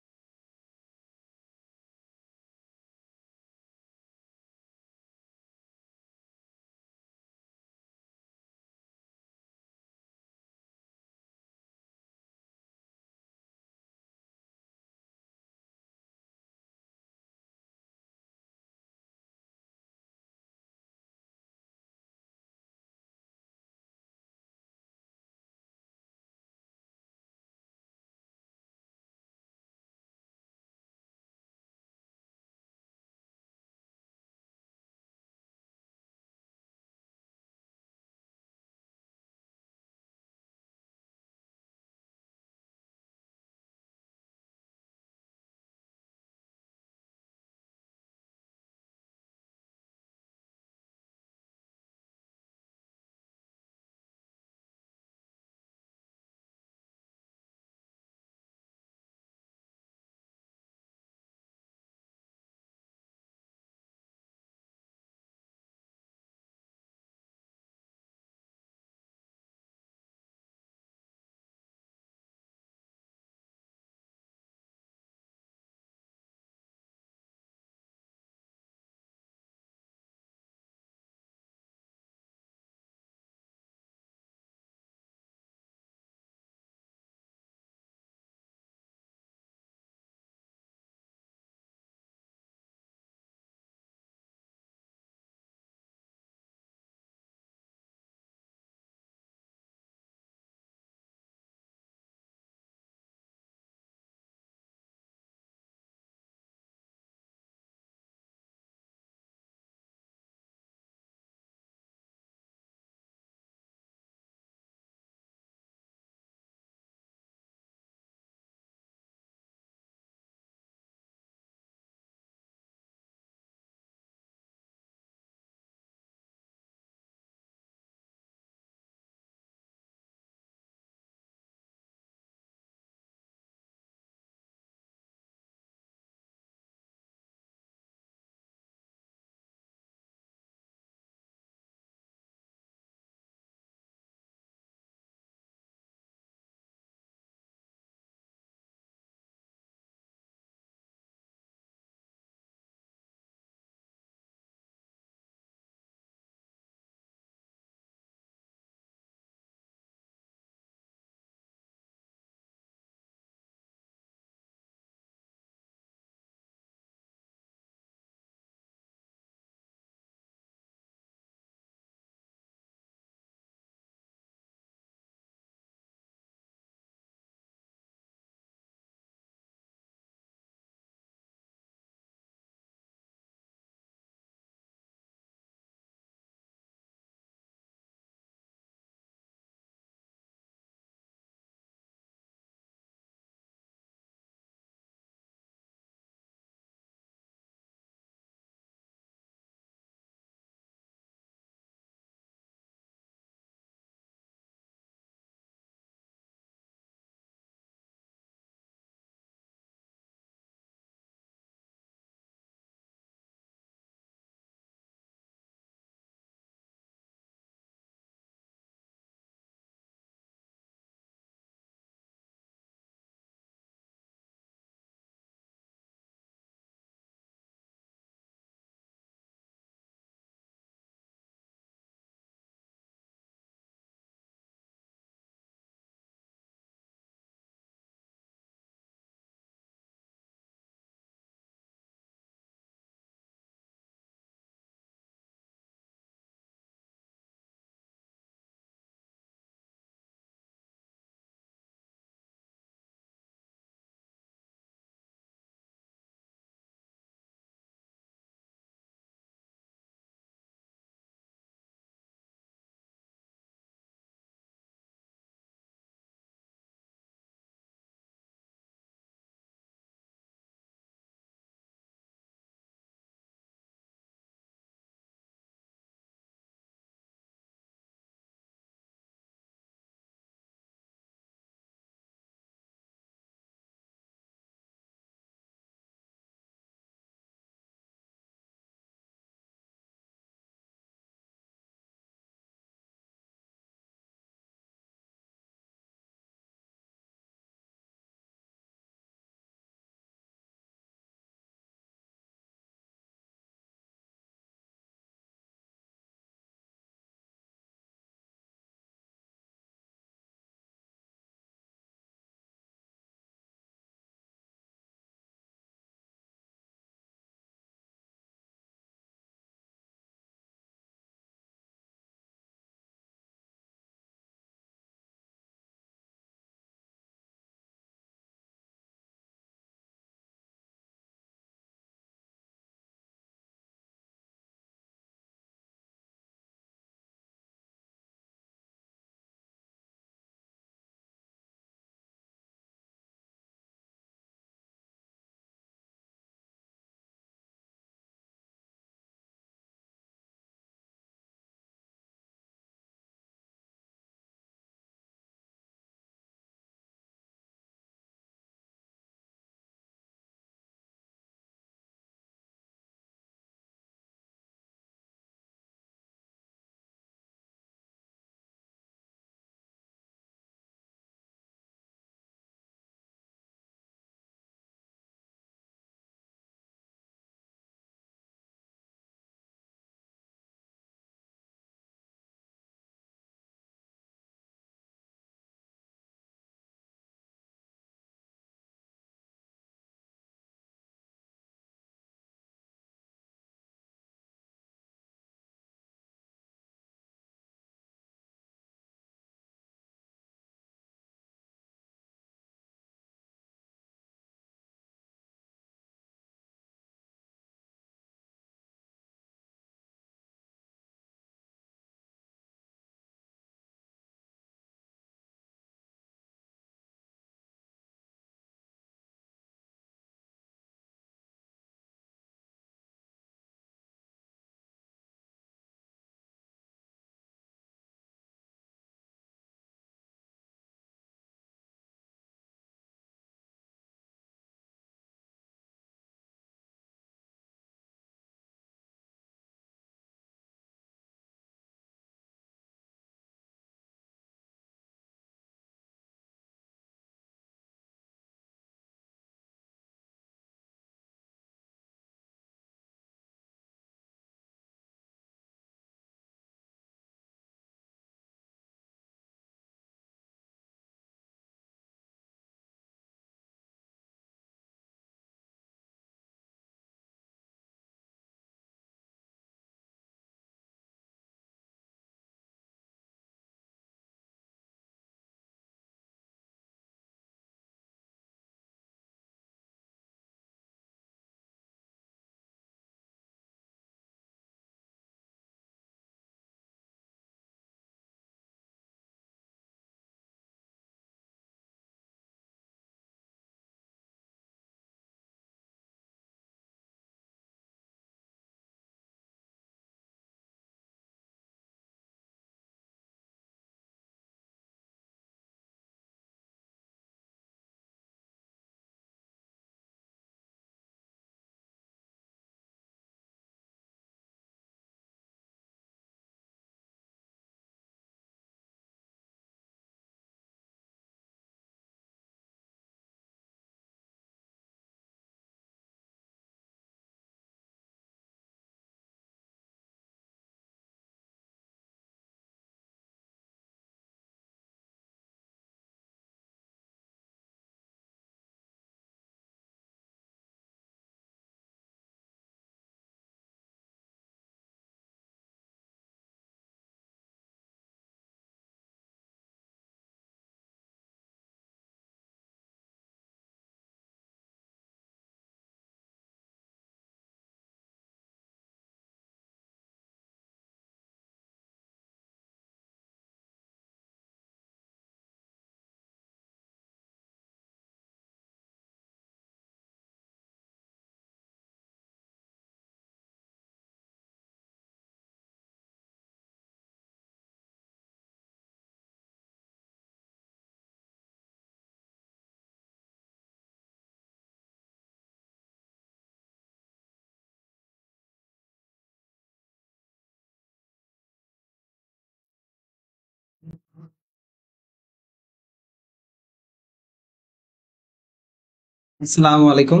আসসালামু আলাইকুম।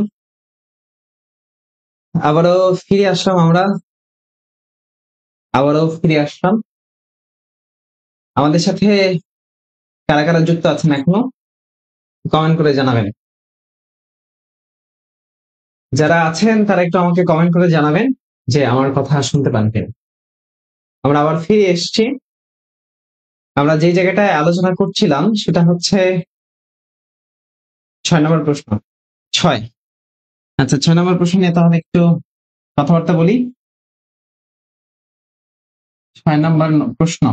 আবারও ফিরে আসলাম আমরা। আবারও ফিরে আসলাম। আমাদের সাথে কারা, কারা যুক্ত আছেন এখনো? কমেন্ট করে জানাবেন। যারা আছেন তারা একটু আমাকে কমেন্ট করে জানাবেন যে আমার কথা শুনতে পান কিনা। আমরা আবার ফিরে এসেছি। আমরা যে জায়গাটায় আলোচনা করছিলাম সেটা হচ্ছে ৬ নম্বর প্রশ্ন। ৬। আচ্ছা ৬ নম্বর প্রশ্ন নিয়ে তাহলে একটু কথাবার্তা বলি। ৬ নম্বর প্রশ্ন।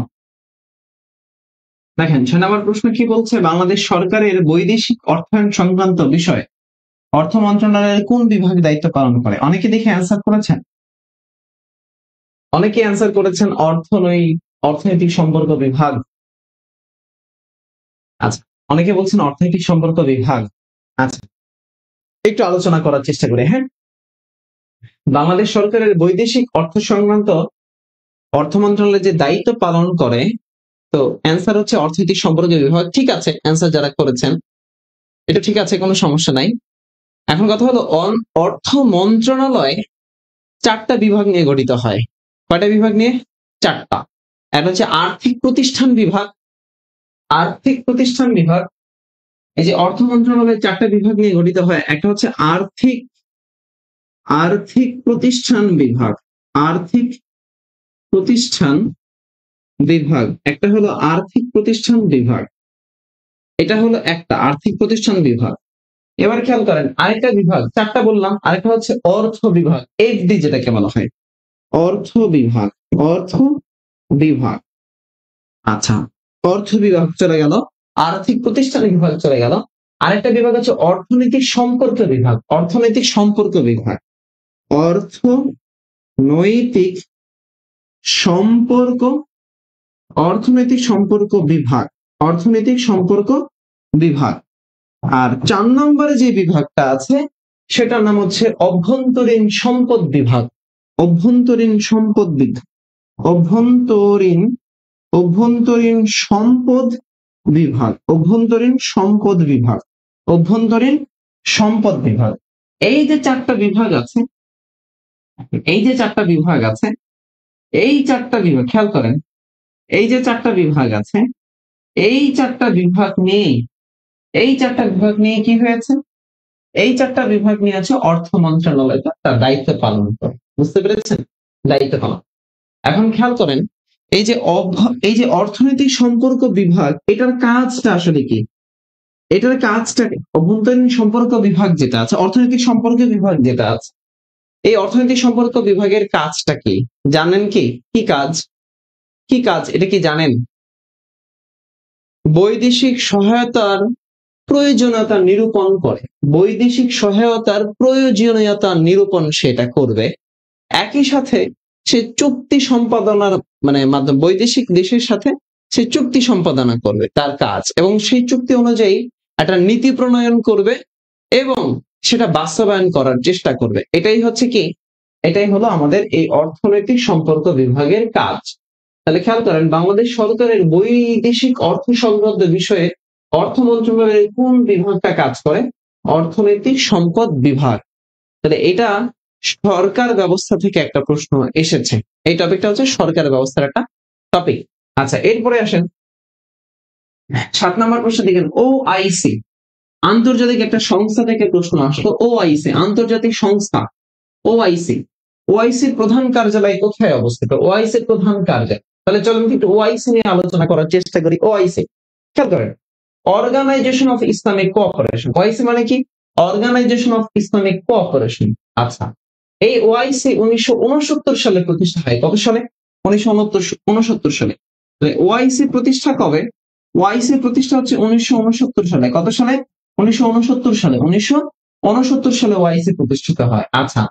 দেখেন ৬ নম্বর প্রশ্ন কি বলছে? বাংলাদেশ সরকারের বৈদেশিক অর্থায়ন সংক্রান্ত বিষয় অর্থ মন্ত্রণালয়ের কোন বিভাগ দায়িত্ব পালন করে? অনেকে দেখে অ্যান্সার করেছেন। অনেকে অ্যান্সার করেছেন অর্থনৈতিক সম্পর্ক বিভাগ। আচ্ছা, অনেকে বলছেন অর্থনৈতিক সম্পর্ক বিভাগ। আচ্ছা, একটু আলোচনা করার চেষ্টা করি। হ্যাঁ, বাংলাদেশ সরকারের বৈদেশিক অর্থ সংক্রান্ত অর্থ মন্ত্রণালয় যে দায়িত্ব পালন করে, তো অ্যান্সার হচ্ছে অর্থনৈতিক সম্পর্ক বিভাগ। ঠিক আছে, অ্যান্সার যারা করেছেন এটা ঠিক আছে, কোনো সমস্যা নাই। এখন কথা হলো অর্থ মন্ত্রণালয় 4টা বিভাগ নিয়ে গঠিত হয়। কয়টা বিভাগ নিয়ে? 4টা। একটা হচ্ছে আর্থিক প্রতিষ্ঠান বিভাগ। আর্থিক প্রতিষ্ঠান বিভাগ, এই যে অর্থ মন্ত্রণালয়ের 4টা বিভাগ নিয়ে গঠিত হয়। একটা হচ্ছে আর্থিক আর্থিক প্রতিষ্ঠান বিভাগ। আর্থিক প্রতিষ্ঠান বিভাগ, একটা হলো আর্থিক প্রতিষ্ঠান বিভাগ। এটা হলো একটা আর্থিক প্রতিষ্ঠান বিভাগ। এবার খেয়াল করেন আরেকটা বিভাগ, 4টা বললাম, আরেকটা হচ্ছে অর্থ বিভাগ, এফডি যেটাকে বলা হয় অর্থ বিভাগ। অর্থ বিভাগ। আচ্ছা, অর্থ বিভাগ চলে গেল, আর্থিক প্রতিষ্ঠান বিভাগ চলে গেল। আরেকটা বিভাগ হচ্ছে অর্থনৈতিক সম্পর্ক বিভাগ। অর্থনৈতিক সম্পর্ক বিভাগ। অর্থনৈতিক সম্পর্ক অর্থনৈতিক সম্পর্ক বিভাগ। অর্থনৈতিক সম্পর্ক বিভাগ। আর 4 নম্বরে যে বিভাগটা আছে সেটার নাম হচ্ছে অভ্যন্তরীণ সম্পদ বিভাগ। অভ্যন্তরীণ সম্পদ বিভাগ। অভ্যন্তরীণ অভ্যন্তরীণ সম্পদ বিভাগ। অভ্যন্তরীণ সম্পদ বিভাগ। অভ্যন্তরীণ সম্পদ বিভাগ। এই যে 4টা বিভাগ আছে, এই যে 4টা বিভাগ আছে, এই 4টা বিভাগ খেয়াল করেন, এই যে 4টা বিভাগ আছে, এই 4টা বিভাগ নিয়ে এই 4টা বিভাগ নিয়ে কি হয়েছে? এই 4টা বিভাগ নিয়ে আছে অর্থ মন্ত্রণালয় তার দায়িত্ব পালন করে। বুঝতে পেরেছেন? দায়িত্ব পালন। এখন খেয়াল করেন এই যে অর্থনৈতিক সম্পর্ক বিভাগ, এটার কাজটা আসলে কি? এটার কাজটা কি? অভ্যন্তরীণ সম্পর্ক বিভাগ যেটা আছে, অর্থনৈতিক সম্পর্ক বিভাগ যেটা আছে, এই অর্থনৈতিক সম্পর্ক বিভাগের কাজটা কি জানেন? কি কি কাজ? কি কাজ এটা কি জানেন? বৈদেশিক সহায়তার প্রয়োজনীয়তা নিরূপণ করে। বৈদেশিক সহায়তার প্রয়োজনীয়তা নিরূপণ সেটা করবে। একই সাথে সে চুক্তি সম্পাদনার মাধ্যমে বৈদেশিক দেশের সাথে সে চুক্তি সম্পাদনা করবে, তার কাজ। এবং সেই চুক্তি অনুযায়ী একটা নীতি প্রণয়ন করবে এবং সেটা বাস্তবায়ন করার চেষ্টা করবে। এটাই হচ্ছে কি? এটাই হলো আমাদের এই অর্থনৈতিক সম্পর্ক বিভাগের কাজ। তাহলে খেয়াল করেন বাংলাদেশ সরকারের বৈদেশিক অর্থ সংক্রান্ত বিষয়ে অর্থ মন্ত্রণালয়ের কোন বিভাগটা কাজ করে? অর্থনৈতিক সম্পদ বিভাগ। তাহলে এটা সরকার ব্যবস্থা থেকে একটা প্রশ্ন এসেছে। এই টপিকটা হচ্ছে সরকার ব্যবস্থার একটা টপিক। আচ্ছা, এরপরে আসেন 7 নম্বর প্রশ্ন দেখেন, ওআইসি আন্তর্জাতিক একটা সংস্থা থেকে প্রশ্ন আসলো। ওআইসি আন্তর্জাতিক সংস্থা। ওআইসি ওআইসির প্রধান কার্যালয় কোথায় অবস্থিত? ওআইসির প্রধান কার্যালয়। তাহলে চলুন একটু ওআইসি নিয়ে আলোচনা করার চেষ্টা করি। ওআইসি খেয়াল করেন, Organisation of Islamic Cooperation. OIC মানে কি? Organisation of Islamic Cooperation. আচ্ছা, এই ওআইসি 1969 সালে প্রতিষ্ঠা হয়। কত সালে? 1969 সালে। ওআইসি প্রতিষ্ঠা কবে? ওআইসি প্রতিষ্ঠা হচ্ছে 1969 সালে। কত সালে? 1969 সালে। 1969 সালে ওআইসি প্রতিষ্ঠিত হয়। আচ্ছা,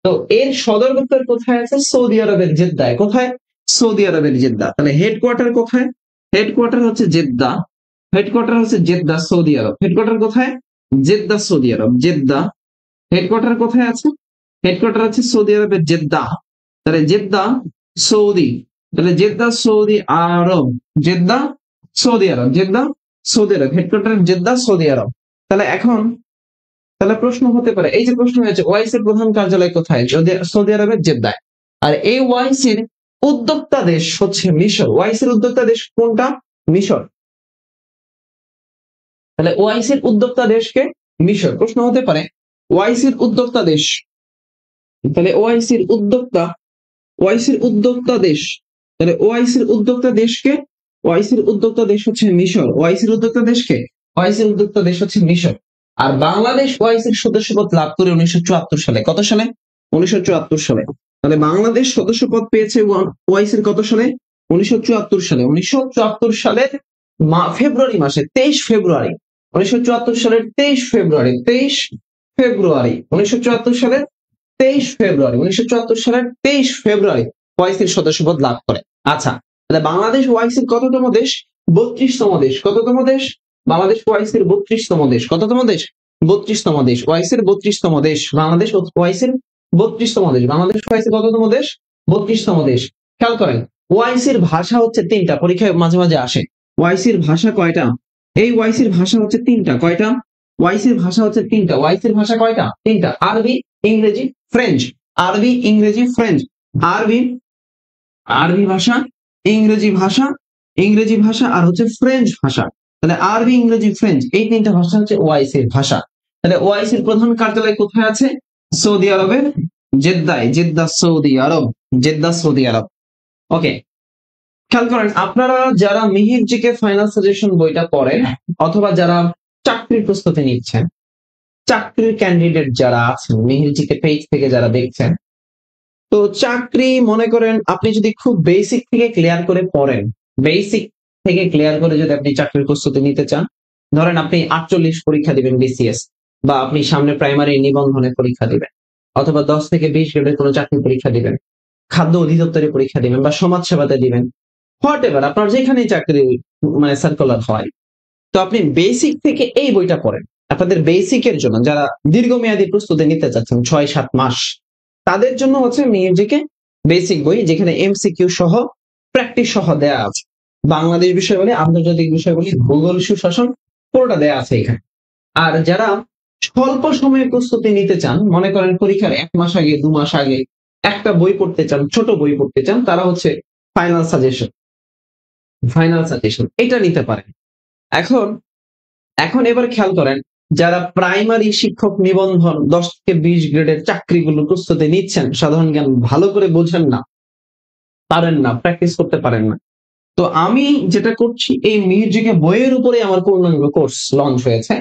তো এর সদর দপ্তর কোথায় আছে? সৌদি আরবের জেদ্দায়। কোথায়? সৌদি আরবের জেদ্দা। তাহলে হেডকোয়ার্টার কোথায়? হেডকোয়ার্টার হচ্ছে জেদ্দা। হেডকোয়ার্টার হচ্ছে জেদ্দা, সৌদি আরব। হেডকোয়ার্টার কোথায়? জেদ্দা, সৌদি আরব। জেদ্দা। হেডকোয়ার্টার কোথায় আছে? হেডকোয়ার্টার আছে সৌদি আরবের জেদ্দা। তাহলে জেদ্দা, সৌদি। তাহলে জেদ্দা, সৌদি আরব। জেদ্দা, সৌদি আরব। জেদ্দা, সৌদি আরব। হেডকোয়ার্টার জেদ্দা, সৌদি আরব। তাহলে এখন তাহলে প্রশ্ন হতে পারে, এই যে প্রশ্ন হয়েছে ওআইসির প্রধান কার্যালয় কোথায়, সৌদি আরবের জেদ্দায়। আর এই ওআইসির উদ্যোক্তা দেশ হচ্ছে মিশর। ওআইসির উদ্যোক্তা দেশ কোনটা? মিশর। তাহলে ওআইসির উদ্যোক্তা দেশকে মিশর। প্রশ্ন হতে পারে ওআইসির উদ্যোক্তা দেশ, তাহলে ওআইসির উদ্যোক্তা দেশ, তাহলে ওআইসির উদ্যোক্তা দেশকে, ওআইসির উদ্যোক্তা দেশ হচ্ছে মিশর। ওআইসির উদ্যোক্তা দেশকে, ওআইসির উদ্যোক্তা দেশ হচ্ছে মিশর। আর বাংলাদেশ ওআইসির সদস্যপদ লাভ করে 1974 সালে। কত সালে? 1974 সালে। তাহলে বাংলাদেশ সদস্যপদ পেয়েছে ওআইসির কত সালে? 1974 সালে। 1974 সালের ফেব্রুয়ারি মাসে, 23 ফেব্রুয়ারি, 1974 সালের 23 ফেব্রুয়ারি, 23 ফেব্রুয়ারি 1974 সালের 23 ফেব্রুয়ারি 1974 সালের 23 ফেব্রুয়ারি ওআইসির সদস্যপদ লাভ করে। আচ্ছা, তাহলে বাংলাদেশ ওআইসির কততম দেশ? 32তম দেশ। কততম দেশ? বাংলাদেশ ওআইসির 32তম দেশ। কততম দেশ? 32তম দেশ। ওআইসির 32তম দেশ বাংলাদেশ। ওআইসির 32তম দেশ। বাংলাদেশ ওআইসির কততম দেশ? 32তম দেশ। খেয়াল করেন, ওআইসির ভাষা হচ্ছে তিনটা, পরীক্ষায় মাঝে মাঝে আসে। ওআইসির ভাষা কয়টা? এই ওআইসির ভাষা হচ্ছে তিনটা। কয়টা? ওআইসির ভাষা হচ্ছে তিনটা। ওআইসির ভাষা কয়টা? তিনটা। আরবি, ইংরেজি, ফ্রেঞ্চ। আরবি, ইংরেজি, ফ্রেঞ্চ। আরবি ভাষা, ইংরেজি ভাষা, ইংরেজি ভাষা আর হচ্ছে ফ্রেঞ্চ ভাষা। তাহলে আরবি, ইংরেজি, ফ্রেঞ্চ, এই তিনটা ভাষা হচ্ছে ওআইসির ভাষা। তাহলে ওআইসির প্রধান কার্যালয় কোথায় আছে? সৌদি আরবের জেদ্দায়। জেদ্দা সৌদি আরব। জেদ্দা সৌদি আরব। ওকে, খেয়াল করেন, আপনারা যারা মিহির জিকে ফাইনাল সাজেশন বইটা পড়েন অথবা যারা চাকরির প্রস্তুতি নিচ্ছেন, চাকরির ক্যান্ডিডেট যারা আছেন, মিহির জিকে পেজ থেকে যারা দেখছেন, তো চাকরি মনে করেন আপনি যদি খুব বেসিক থেকে ক্লিয়ার করে পড়েন, বেসিক থেকে ক্লিয়ার করে যদি আপনি চাকরির প্রস্তুতি নিতে চান, ধরেন আপনি 48 পরীক্ষা দিবেন বিসিএস, বা আপনি সামনে প্রাইমারি নিবন্ধনে পরীক্ষা দিবেন, অথবা 10 থেকে 20 গ্রেডের কোনো চাকরি পরীক্ষা দিবেন, খাদ্য অধিদপ্তরে পরীক্ষা দিবেন, বা সমাজ সেবাতে দিবেন, হোয়াট এভার আপনার যেখানেই চাকরি মানে সার্কুলার হয়, তো আপনি বেসিক থেকে এই বইটা পড়েন। আপনাদের বেসিকের জন্য যারা দীর্ঘমেয়াদী প্রস্তুতি নিতে চাচ্ছেন 6-7 মাস, তাদের জন্য হচ্ছে মিউজিকে বেসিক বই, যেখানে এমসিকিউ সহ প্র্যাকটিস সহ দেয়া আছে। বাংলাদেশ বিষয়গুলি, আন্তর্জাতিক বিষয়গুলি, ভূগোল, সুশাসন পুরোটা দেয়া আছে এখানে। আর যারা স্বল্প সময়ে প্রস্তুতি নিতে চান, মনে করেন পরীক্ষার 1 মাস আগে, 2 মাস আগে একটা বই পড়তে চান, ছোট বই পড়তে চান, তারা হচ্ছে ফাইনাল সাজেশন, এটা নিতে পারেন। এখন এখন এবার খেয়াল করেন, যারা প্রাইমারি শিক্ষক নিবন্ধন 10 থেকে 20 গ্রেডের চাকরিগুলো প্রস্তুতি নিচ্ছেন, সাধারণ জ্ঞান ভালো করে বোঝেন না, পারেন না, প্র্যাকটিস করতে পারেন না, তো আমি যেটা করছি, এই মিউজিকে বইয়ের উপরে আমার পূর্ণাঙ্গ কোর্স লঞ্চ হয়েছে।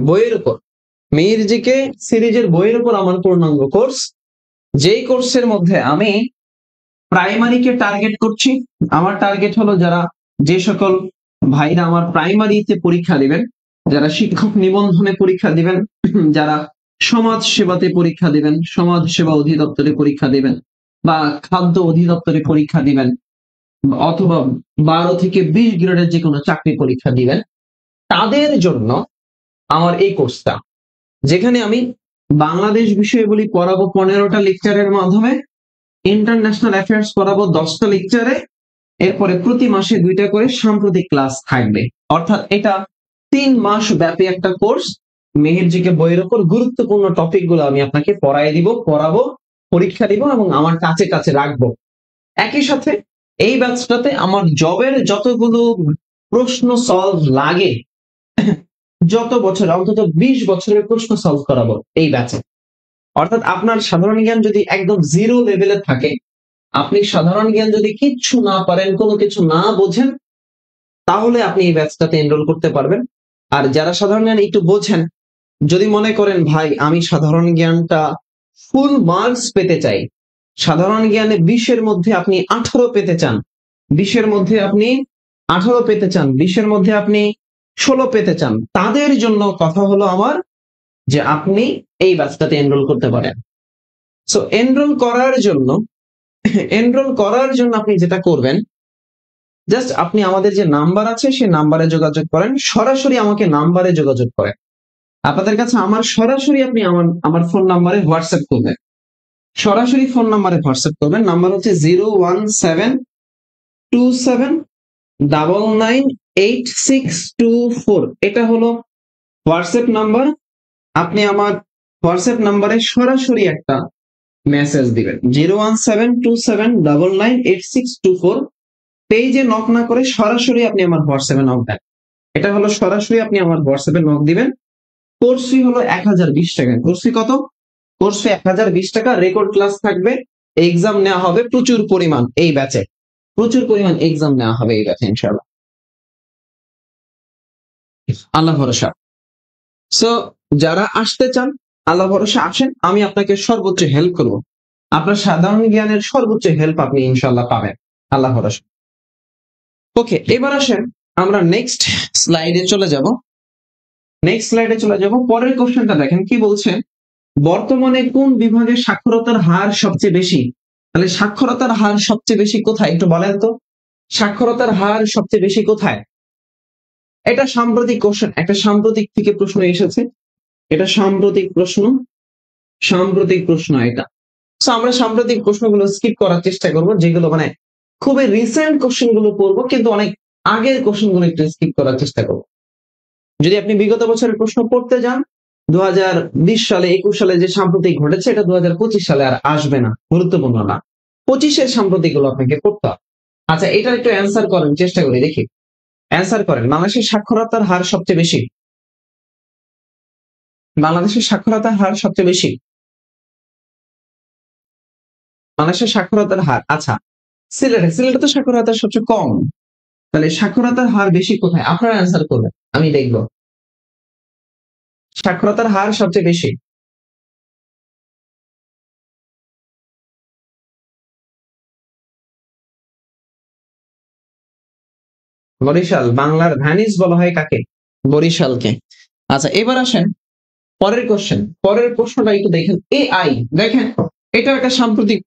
বইয়ের উপর, মিউজিকে সিরিজের বইয়ের উপর আমার পূর্ণাঙ্গ কোর্স, যেই কোর্সের মধ্যে আমি প্রাইমারিকে টার্গেট করছি। আমার টার্গেট হলো যারা, যে সকল ভাইরা আমার প্রাইমারিতে পরীক্ষা দিবেন, যারা শিক্ষক নিবন্ধনে পরীক্ষা দিবেন, যারা সমাজ সেবাতে পরীক্ষা দিবেন, সমাজ সেবা অধিদপ্তরে পরীক্ষা দিবেন, বা খাদ্য অধিদপ্তরে পরীক্ষা দিবেন, অথবা 12 থেকে 20 গ্রেডের যে কোনো চাকরি পরীক্ষা দিবেন, তাদের জন্য আমার এই কোর্সটা, যেখানে আমি বাংলাদেশ বিষয়গুলি পড়াবো 15টা লেকচারের মাধ্যমে, ইন্টারন্যাশনাল অ্যাফেয়ার্স পড়াবো 10টা লেকচারে, এরপরে প্রতি মাসে 2টা করে সাম্প্রতিক ক্লাস থাকবে। অর্থাৎ এটা 3 মাস ব্যাপী একটা কোর্স। মেহের জিকে বইয়ের উপর গুরুত্বপূর্ণ টপিক গুলো আমি আপনাকে পড়াই দিব, পড়াবো, পরীক্ষা দিব এবং আমার কাছে কাছে রাখবো। একই সাথে এই ব্যাচটাতে আমার জবের যতগুলো প্রশ্ন সলভ লাগে, যত বছর, অন্তত 20 বছরের প্রশ্ন সলভ করাবো এই ব্যাচে। অর্থাৎ আপনার সাধারণ জ্ঞান যদি একদম 0 লেভেলে থাকে, আপনি সাধারণ জ্ঞান যদি কিচ্ছু না পারেন, কোনো কিছু না বোঝেন, তাহলে আপনি এই ব্যাচটাতে এনরোল করতে পারবেন। আর যারা সাধারণ জ্ঞান একটু বোঝেন, যদি মনে করেন ভাই আমি সাধারণ জ্ঞানটা ফুল মার্কস পেতে চাই, সাধারণ জ্ঞানে 20-এর মধ্যে আপনি 18 পেতে চান, 20-এর মধ্যে আপনি 18 পেতে চান, 20-এর মধ্যে আপনি 16 পেতে চান, তাদের জন্য কথা হলো আমার, যে আপনি এই ব্যাচটাতে এনরোল করতে পারেন। সো এনরোল করার জন্য আপনি যেটা করবেন, জাস্ট আপনি আমাদের যে নাম্বার আছে সেই নাম্বারে যোগাযোগ করেন, সরাসরি আমাকে নাম্বারে যোগাযোগ করেন। আপনাদের কাছে আমার সরাসরি আপনি আমার ফোন নাম্বারে হোয়াটসঅ্যাপ করবেন, সরাসরি ফোন নাম্বারে হোয়াটসঅ্যাপ করবেন। নাম্বার হচ্ছে 01727998624। এটা হলো হোয়াটসঅ্যাপ নাম্বার। আপনি আমার হোয়াটসঅ্যাপ নাম্বারে সরাসরি একটা মেসেজ দিবেন 01727998624 পেজে নক না করে সরাসরি আপনি আমার হোয়াটসঅ্যাপে নক দেন। এটা হলো সরাসরি আপনি আমার হোয়াটসঅ্যাপে নক দিবেন। কোর্স ফি হলো 1020 টাকা। কোর্স ফি কত? কোর্স ফি 1020 টাকা। রেকর্ড ক্লাস থাকবে, এক্সাম নেওয়া হবে প্রচুর পরিমাণ এই ব্যাচে, প্রচুর পরিমাণ এক্সাম নেওয়া হবে এই ব্যাচে ইনশাআল্লাহ। আল্লাহ ভরসা। সো যারা আসতে চান আল্লাহ ভরসা আসেন, আমি আপনাকে সর্বোচ্চ হেল্প করব। আপনার সাধারণ জ্ঞানের সর্বোচ্চ হেল্প আপনি ইনশাআল্লাহ পাবেন আল্লাহ ভরসা। ওকে, এবার আসেন আমরা নেক্সট স্লাইডে চলে যাব। নেক্সট স্লাইডে চলে যাব। পরের কোশ্চেনটা দেখেন কি বলছে, বর্তমানে কোন বিভাগে সাক্ষরতার হার সবচেয়ে বেশি? তাহলে সাক্ষরতার হার সবচেয়ে বেশি কোথায় একটু বলেন তো, সাক্ষরতার হার সবচেয়ে বেশি কোথায়? এটা সাম্প্রতিক কোশ্চেন, একটা সাম্প্রতিক থেকে প্রশ্ন এসেছে, এটা সাম্প্রতিক প্রশ্ন, সাম্প্রতিক প্রশ্ন এটা। সো আমরা সাম্প্রতিক প্রশ্নগুলো স্কিপ করার চেষ্টা করব, যেগুলো মানে খুবই রিসেন্ট কোশ্চেন গুলো পড়বো, কিন্তু অনেক আগের কোশ্চেন গুলো একটু স্কিপ করার চেষ্টা করব। যদি আপনি বিগত বছরের প্রশ্ন পড়তে যান 2020 সালে 21 সালে যে সাম্প্রতিক ঘটেছে এটা 2025 সালে আর আসবে না, গুরুত্বপূর্ণ না। 25-এর সাম্প্রতিক গুলো আপনাকে পড়তে হবে। আচ্ছা, এটা একটু অ্যান্সার করেন, চেষ্টা করি দেখি। অ্যান্সার করেন, বাংলাদেশের সাক্ষরতার হার সবচেয়ে বেশি, বাংলাদেশের সাক্ষরতার হার সবচেয়ে বেশি, বাংলাদেশের সাক্ষরতার হার। আচ্ছা, সিলেটে, সিলেটে তো সাক্ষরতার সবচেয়ে কম, তাহলে সাক্ষরতার হার বেশি কোথায়? আপনারা অ্যান্সার করবেন, আমি দেখব। সাক্ষরতার হার সবচেয়ে বেশি বরিশাল। বাংলার ভ্যানিস বলা হয় কাকে? বরিশালকে। আচ্ছা, এবার আসেন পরের কোশ্চেন। পরের প্রশ্নটা একটু দেখেন, এআই। দেখেন এটা একটা সাম্প্রতিক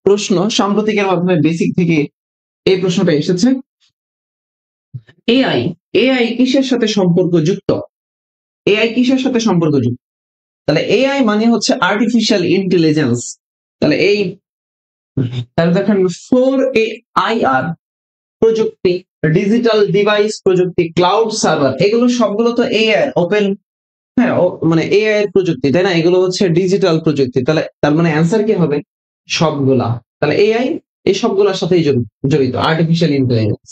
প্রশ্ন, সাম্প্রতিকের মাধ্যমে বেসিক থেকে এই প্রশ্নটা এসেছে। এআই, এআই কিসের সাথে সম্পর্কযুক্ত? এআই কিসের সাথে সম্পর্কযুক্ত? তাহলে এআই মানে হচ্ছে আর্টিফিশিয়াল ইন্টেলিজেন্স। তাহলে এই, তাহলে দেখেন 4AIR প্রযুক্তি, ডিজিটাল ডিভাইস প্রযুক্তি, ক্লাউড সার্ভার, এগুলো সবগুলো তো এআই ওপেন, হ্যাঁ মানে এআই এর প্রযুক্তি, তাই না? এগুলো হচ্ছে ডিজিটাল প্রযুক্তি। তাহলে তার মানে অ্যান্সার কি হবে? সবগুলা। তাহলে এআই এই সবগুলোর সাথেই জড়িত, আর্টিফিশিয়াল ইন্টেলিজেন্স।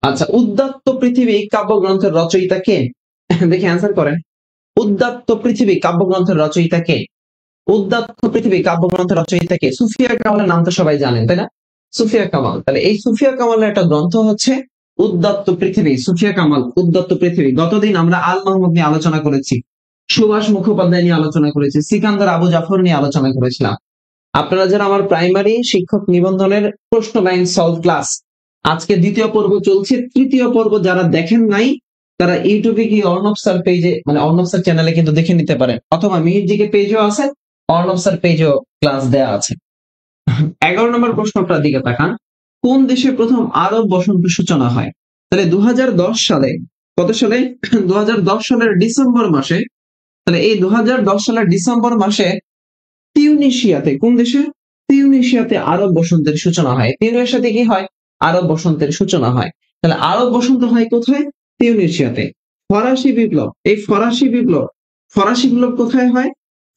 আচ্ছা, উদ্যাত্ত পৃথিবী কাব্যগ্রন্থের রচয়িতা কে? দেখে অ্যান্সার করেন। উদ্যাত্ত পৃথিবী কাব্যগ্রন্থের রচয়িতা কে? উদ্যাত্ত পৃথিবী কাব্যগ্রন্থের রচয়িতা কে? সুফিয়া কামালের নাম তো সবাই জানেন, তাই না? সুফিয়া কামাল। তাহলে এই সুফিয়া কামালের একটা গ্রন্থ হচ্ছে উদ্যাত্ত পৃথিবী। সুফিয়া কামাল, উদ্যাত্ত পৃথিবী। গতদিন আমরা আল মাহমুদ নিয়ে আলোচনা করেছি, সুভাষ মুখোপাধ্যায় নিয়ে আলোচনা করেছি, সিকান্দার আবু জাফর নিয়ে আলোচনা করেছিলাম। আপনারা যারা আমার প্রাইমারি শিক্ষক নিবন্ধনের প্রশ্ন ব্যাংক সলভ ক্লাস, আজকে দ্বিতীয় পর্ব চলছে, তৃতীয় পর্ব যারা দেখেন নাই তারা ইউটিউবে গিয়ে অর্ণব স্যার পেজে, মানে অর্ণব স্যার চ্যানেলে কিন্তু দেখে নিতে পারেন, অথবা মিহিরজিকে পেজও আছে, অর্ণব স্যার পেজেও ক্লাস দেওয়া আছে। 11 নম্বর প্রশ্ন আপনার দিকে তাকান, কোন দেশে প্রথম আরব বসন্ত সূচনা হয়? তাহলে 2010 সালে, কত সালে? 2010 সালের ডিসেম্বর মাসে। তাহলে এই 2010 সালের ডিসেম্বর মাসে তিউনিসিয়াতে, কোন দেশে? তিউনিসিয়াতে আরব বসন্তের সূচনা হয়। তিউনিসিয়াতে কি হয়? আরব বসন্তের সূচনা হয়। তাহলে আরব বসন্ত হয় কোথায়? তিউনিসিয়াতে। ফরাসি বিপ্লব, এই ফরাসি বিপ্লব, ফরাসি বিপ্লব কোথায় হয়?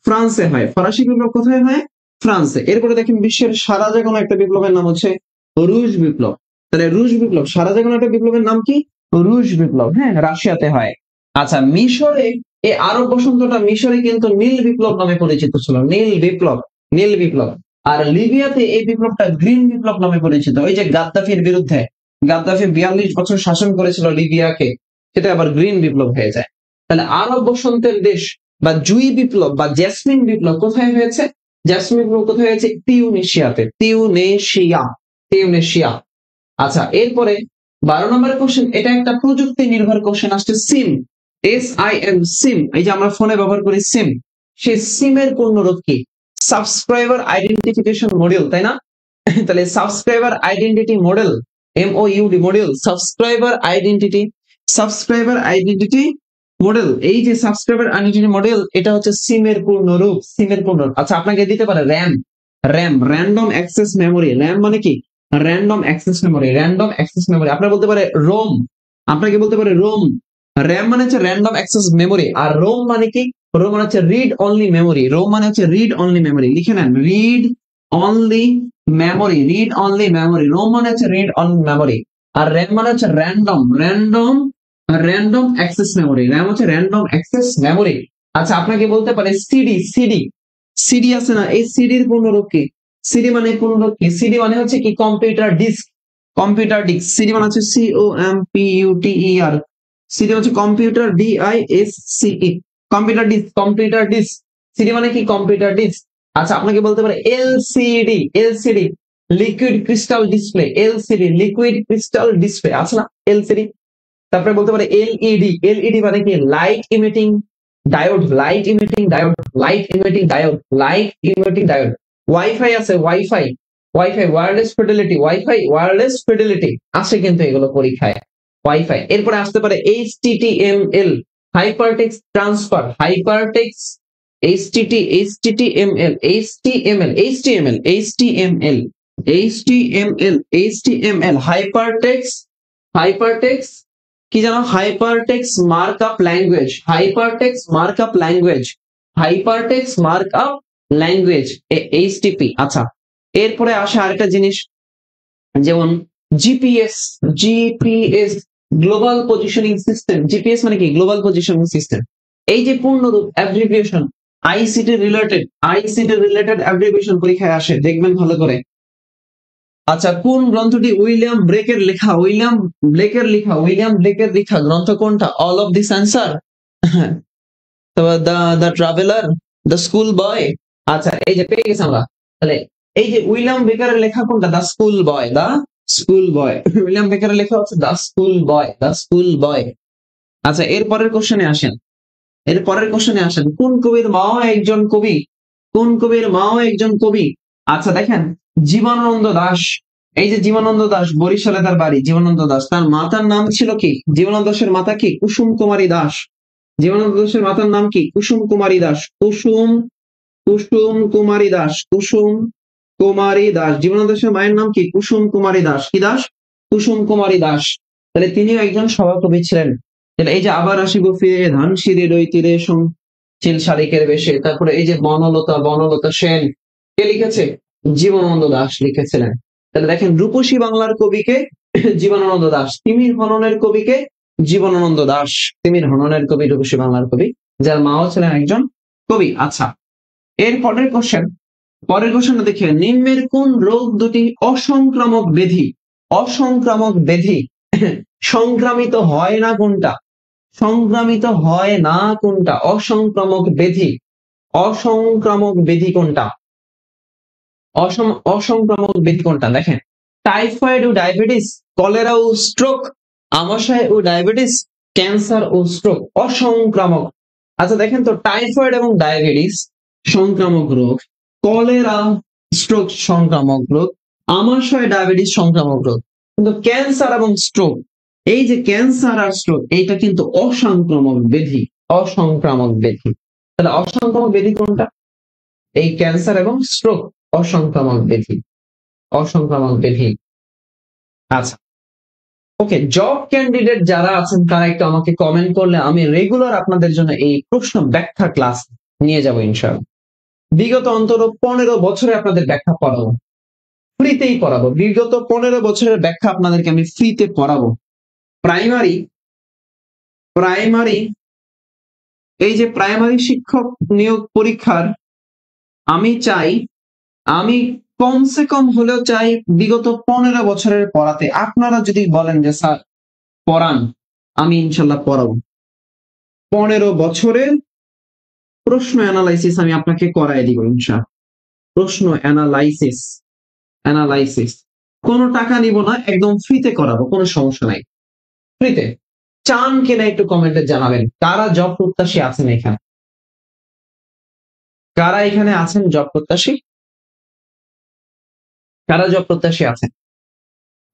ফ্রান্সে হয়। ফরাসি বিপ্লব কোথায় হয়? ফ্রান্সে। এরপরে দেখেন বিশ্বের সারা জাগানো একটা বিপ্লবের নাম হচ্ছে রুশ বিপ্লব। তাহলে রুশ বিপ্লব, সারা জাগানো একটা বিপ্লবের নাম কি? রুশ বিপ্লব, হ্যাঁ, রাশিয়াতে হয়। আচ্ছা, মিশরে এই আরব বসন্তটা মিশরে কিন্তু নীল বিপ্লব নামে পরিচিত ছিল, নীল বিপ্লব, নীল বিপ্লব। আর লিবিয়াতে এই বিপ্লবটা গ্রিন বিপ্লব নামে পরিচিত। ওই যে গাদ্দাফির বিরুদ্ধে, গাদ্দাফি 42 বছর শাসন করেছিল লিবিয়াকে, সেটা আবার গ্রিন বিপ্লব হয়ে যায়। তাহলে আরব বসন্তের দেশ বা জুই বিপ্লব বা জেসমিন বিপ্লব কোথায় হয়েছে? জেসমিন বিপ্লব কোথায় হয়েছে? তিউনিসিয়াতে। Tunisia, Tunisia. আচ্ছা, এরপরে 12 নম্বরের কোশ্চেন, এটা একটা প্রযুক্তি নির্ভর কোশ্চেন আসছে, সিম, SIM, সিম। এই যে আমরা ফোনে ব্যবহার করি সিম, সেই সিমের পূর্ণরূপ কি? সাবস্ক্রাইবার আইডেন্টিফিকেশন মডিউল, তাই না? তাহলে subscriber identity model, MOUD module, subscriber identity, subscriber identity model. এই যে সাবস্ক্রাইবার আইডেন্টিটি মডেল, এটা হচ্ছে সিমের পূর্ণরূপ, সিমের পূর্ণরূপ। আচ্ছা, আপনাকে দিতে পারে RAM, RAM, random access memory. RAM মানে কি? Random access memory, random access memory. আপনারা বলতে পারে রোম, আপনাকে বলতে পারে রোম। র্যাম মানে হচ্ছে র্যান্ডম অ্যাক্সেস মেমোরি, আর রোম মানে কি? রো মানে হচ্ছে রিড অনলি মেমোরি, রো মানে হচ্ছে রিড অনলি মেমোরি, লিখে নেন read only memory, read only memory, ROM মানে হচ্ছে রিড অনলি মেমোরি। আর র্যাম মানে হচ্ছে random, random access memory, RAM হচ্ছে র্যান্ডম অ্যাক্সেস মেমোরি। আচ্ছা আপনাকে বলতে পারে সিডি, সিডি আছে না, এই সিডির পূর্ণরূপ কি? সিডি মানে পূর্ণরূপ কি? সিডি মানে হচ্ছে কি কম্পিউটার ডিস্ক, সিডি মানে হচ্ছে COMPUTER, সিডি হচ্ছে computer DISCE, computer disc, CD মানে কি কম্পিউটার ডিস্ক। আচ্ছা আপনাকে বলতে পারে LCD liquid crystal display, LCD liquid crystal display আছে না এলসিডি। তারপরে বলতে পারে এলইডি মানে কি light emitting diode, light emitting diode. WiFi আছে, ওয়াইফাই ওয়ারলেস ফিডেলিটি আছে কিন্তু এগুলো পরীক্ষায়, ওয়াইফাই। এরপরে আসতে পারে HTTML hypertext transfer, HTML hypertext কি জানো, হাইপারটেক্সট মার্কআপ ল্যাঙ্গুয়েজ, HTTP। আচ্ছা এরপরে আসে আরেকটা জিনিস, যেমন GPS global positioning system, GPS মানে কি গ্লোবাল পজিশনিং সিস্টেম। এই যে পূর্ণরূপ অ্যাব্রিভিয়েশন আইসিটি রিলেটেড অ্যাব্রিভিয়েশন পরীক্ষায় আসে, দেখবেন ভালো করে। আচ্ছা কোন গ্রন্থটি উইলিয়াম ব্লেকের লেখা গ্রন্থ কোনটা? All of this answer, the traveller, the school বয়। আচ্ছা এই যে পেয়ে গেছি আমরা, তাহলে এই যে উইলিয়াম বেকারের লেখা কোনটা? দ্য স্কুল বয়, উইলিয়াম বেকারের লেখা হচ্ছে দ্য স্কুল বয়। আচ্ছা এরপরের কোশ্চেনে আসেন, কোন কবির মাও একজন কবি? আচ্ছা দেখেন জীবনানন্দ দাশ, এই যে জীবনানন্দ দাশ বরিশালে তার বাড়ি, জীবনানন্দ দাশ তার মাতার নাম ছিল কি? জীবনানন্দ দাশের মাতা কি? কুসুম কুমারী দাস, জীবনানন্দ দাশের মাতার নাম কি? কুসুম কুমারী দাস, জীবনানন্দ দাশের মায়ের নাম কি? কুসুম কুমারী দাস, কুসুম কুমারী দাস। তাহলে তিনিও একজন সভাকবি ছিলেন। তাহলে এই যে আবার আসিব ফিরে ধানসিঁড়ির ওই তীরে চিল শালিকের বেশে, তারপরে এই যে বনলতা সেন, কে লিখেছে? জীবনানন্দ দাশ লিখেছিলেন। তাহলে দেখেন রূপসী বাংলার কবিকে জীবনানন্দ দাশ, তিমির হননের কবিকে জীবনানন্দ দাশ, রূপসী বাংলার কবি, যার মাও ছিলেন একজন কবি। আচ্ছা এর পরের কোশ্চেন দেখে নিম্নের কোন রোগ দুটি অসংক্রামক ব্যাধি? সংক্রামিত হয় না কোনটা? অসংক্রামক ব্যাধি কোনটা? অসংক্রামক ব্যাধি কোনটা? দেখেন টাইফয়েড ও ডায়াবেটিস, কলেরা ও স্ট্রোক, আমাশয় ও ডায়াবেটিস, ক্যান্সার ও স্ট্রোক অসংক্রামক। আচ্ছা দেখেন তো টাইফয়েড এবং ডায়াবেটিস সংক্রামক রোগ, কলেরা স্ট্রোক সংক্রামক রোগ, আমাশয় ডায়াবেটিস সংক্রামক রোগ, কিন্তু ক্যান্সার এবং স্ট্রোক, এই যে ক্যান্সার আর স্ট্রোক এইটা কিন্তু অসংক্রামক ব্যাধি। তাহলে অসংক্রামক ব্যাধি কোনটা? এই ক্যান্সার এবং স্ট্রোক অসংক্রামক ব্যাধি। আচ্ছা ওকে, জব ক্যান্ডিডেট যারা আছেন তারা একটু আমাকে কমেন্ট করলে আমি রেগুলার আপনাদের জন্য এই প্রশ্ন ব্যাখ্যা ক্লাস নিয়ে যাব ইনশাআল্লাহ। বিগত অন্তত 15 বছরে আপনাদের ব্যাখ্যা পড়াবো, ফ্রিতেই পড়াবো। বিগত 15 বছরের ব্যাখ্যা আপনাদেরকে আমি ফ্রিতে পড়াবো। প্রাইমারি এই যে প্রাইমারি শিক্ষক নিয়োগ পরীক্ষার আমি কমসে কম হলেও চাই বিগত 15 বছরের পড়াতে। আপনারা যদি বলেন যে স্যার পড়ান, আমি ইনশাল্লাহ পড়াবো। 15 বছরের প্রশ্ন অ্যানালাইসিস আমি আপনাকে করাই দিব ইনশাআল্লাহ। প্রশ্ন অ্যানালাইসিস কোনো টাকা নিব না, একদম ফ্রিতে করাবো, কোনো সমস্যা নাই, ফ্রিতে। চান কিনা একটু কমেন্টে জানাবেন। কারা জব প্রত্যাশী আছেন এখানে? জব প্রত্যাশী? আছেন?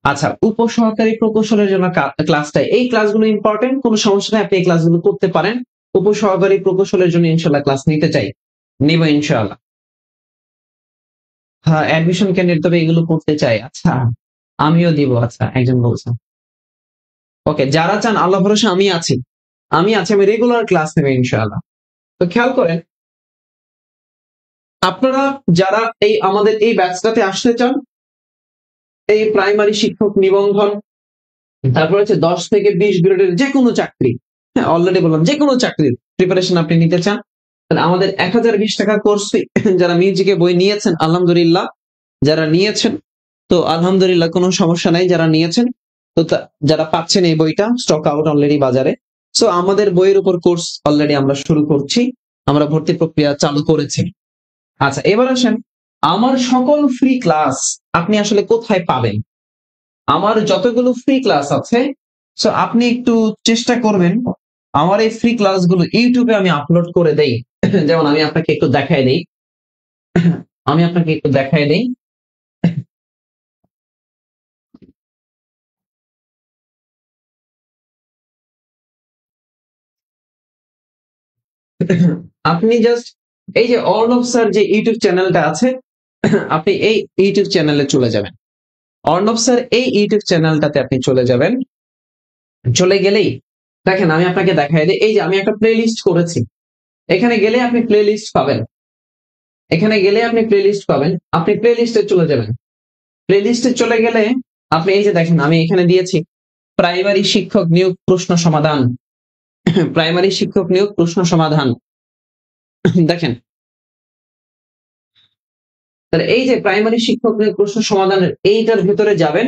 আচ্ছা উপসহকারী প্রকৌশলের জন্য ক্লাসটা, এই ক্লাসগুলো ইম্পর্টেন্ট, কোনো সমস্যা নেই, আপনি এই ক্লাসগুলো করতে পারেন। উপসহকারী প্রকৌশলের জন্য ইনশাআল্লাহ ক্লাস নিতে চাই, নিব ইনশাআল্লাহ। হ্যাঁ অ্যাডমিশন ক্যান্ডিডেট তবে এগুলো করতে চাই। আচ্ছা আমিও দিব। আচ্ছা একজন বলছেন ওকে, যারা চান আল্লাহ ভরসা আমি আছি, আমি রেগুলার ক্লাস নেব ইনশাআল্লাহ। তো খেয়াল করেন, আপনারা যারা এই আমাদের এই ব্যাচটাতে আসতে চান, এই প্রাইমারি শিক্ষক নিবন্ধন, তারপর হচ্ছে 10 থেকে 20 গ্রেডের যে কোনো চাকরি, হ্যাঁ অলরেডি বললাম যে কোনো চাকরির প্রিপারেশন আপনি নিতে চান, তাহলে আমাদের 1020 টাকা কোর্স ফি, যারা মিউজিকে বই নিয়েছেন আলহামদুলিল্লাহ, যারা নিয়েছেন তো আলহামদুলিল্লাহ কোনো সমস্যা নাই, যারা নিয়েছেন তো যারা পাচ্ছেন এই বইটা স্টক আউট অলরেডি বাজারে। সো আমাদের বইয়ের উপর কোর্স অলরেডি আমরা শুরু করছি, আমরা ভর্তি প্রক্রিয়া চালু করেছি। আচ্ছা এবার আসেন, আমার সকল ফ্রি ক্লাস আপনি আসলে কোথায় পাবেন? আমার যতগুলো ফ্রি ক্লাস আছে, সো আপনি একটু চেষ্টা করবেন আমার এই ফ্রি ক্লাসগুলো ইউটিউবে আমি আপলোড করে দেই। যেমন আমি আপনাকে একটু দেখাই দেই, আমি আপনাকে একটু দেখাই দেই। আপনি জাস্ট এই যে অর্ণব স্যার যে ইউটিউব চ্যানেলটা আছে, আপনি এই ইউটিউব চ্যানেলে চলে যাবেন। অর্ণব স্যার এই ইউটিউব চ্যানেলটাতে আপনি চলে যাবেন। চলে গেলেই দেখেন আমি আপনাকে দেখাই দিই, এই যে আমি একটা প্লে লিস্ট করেছি, এখানে গেলে আপনি প্লে লিস্ট পাবেন, এখানে গেলে আপনি প্লে লিস্ট পাবেন, আপনি প্লে লিস্টে চলে যাবেন। প্লে লিস্টে চলে গেলে আপনি এই যে দেখেন আমি এখানে দিয়েছি প্রাইমারি শিক্ষক নিয়োগ প্রশ্ন সমাধান, প্রাইমারি শিক্ষক নিয়োগ প্রশ্ন সমাধান। দেখেন তাহলে এই যে প্রাইমারি শিক্ষক নিয়োগ প্রশ্ন সমাধানের এইটার ভিতরে যাবেন,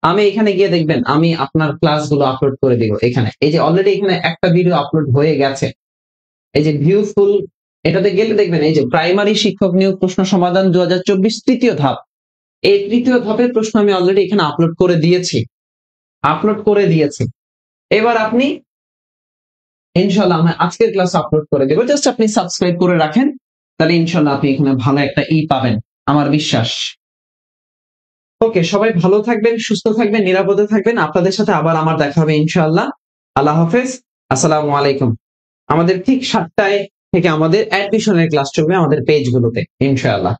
আমি এখানে গিয়ে দেখবেন আমি আপনার ক্লাসগুলো আপলোড করে দিব। এখানে এই যে অলরেডি এখানে একটা ভিডিও আপলোড হয়ে গেছে, এই যে ভিউ ফুল, এটাতে গেলে দেখবেন এই যে প্রাইমারি শিক্ষক নিয়োগ প্রশ্ন সমাধান 2024 তৃতীয় ধাপ, এই তৃতীয় ধাপের প্রশ্ন আমি অলরেডি এখানে আপলোড করে দিয়েছি, আপলোড করে দিয়েছি। এবার আপনি ইনশাল্লাহ আমি আজকের ক্লাস আপলোড করে দেবো, জাস্ট আপনি সাবস্ক্রাইব করে রাখেন, তাহলে ইনশাল্লাহ আপনি এখানে ভালো একটা পাবেন, আমার বিশ্বাস। ওকে, সবাই ভালো থাকবেন, সুস্থ থাকবেন, নিরাপদে থাকবেন। আপনাদের সাথে আবার আমার দেখা হবে ইনশাআল্লাহ। আল্লাহ হাফেজ, আসসালামু আলাইকুম। আমাদের ঠিক 7টায় থেকে আমাদের অ্যাডমিশনের ক্লাস চলবে আমাদের পেজগুলোতে ইনশাআল্লাহ।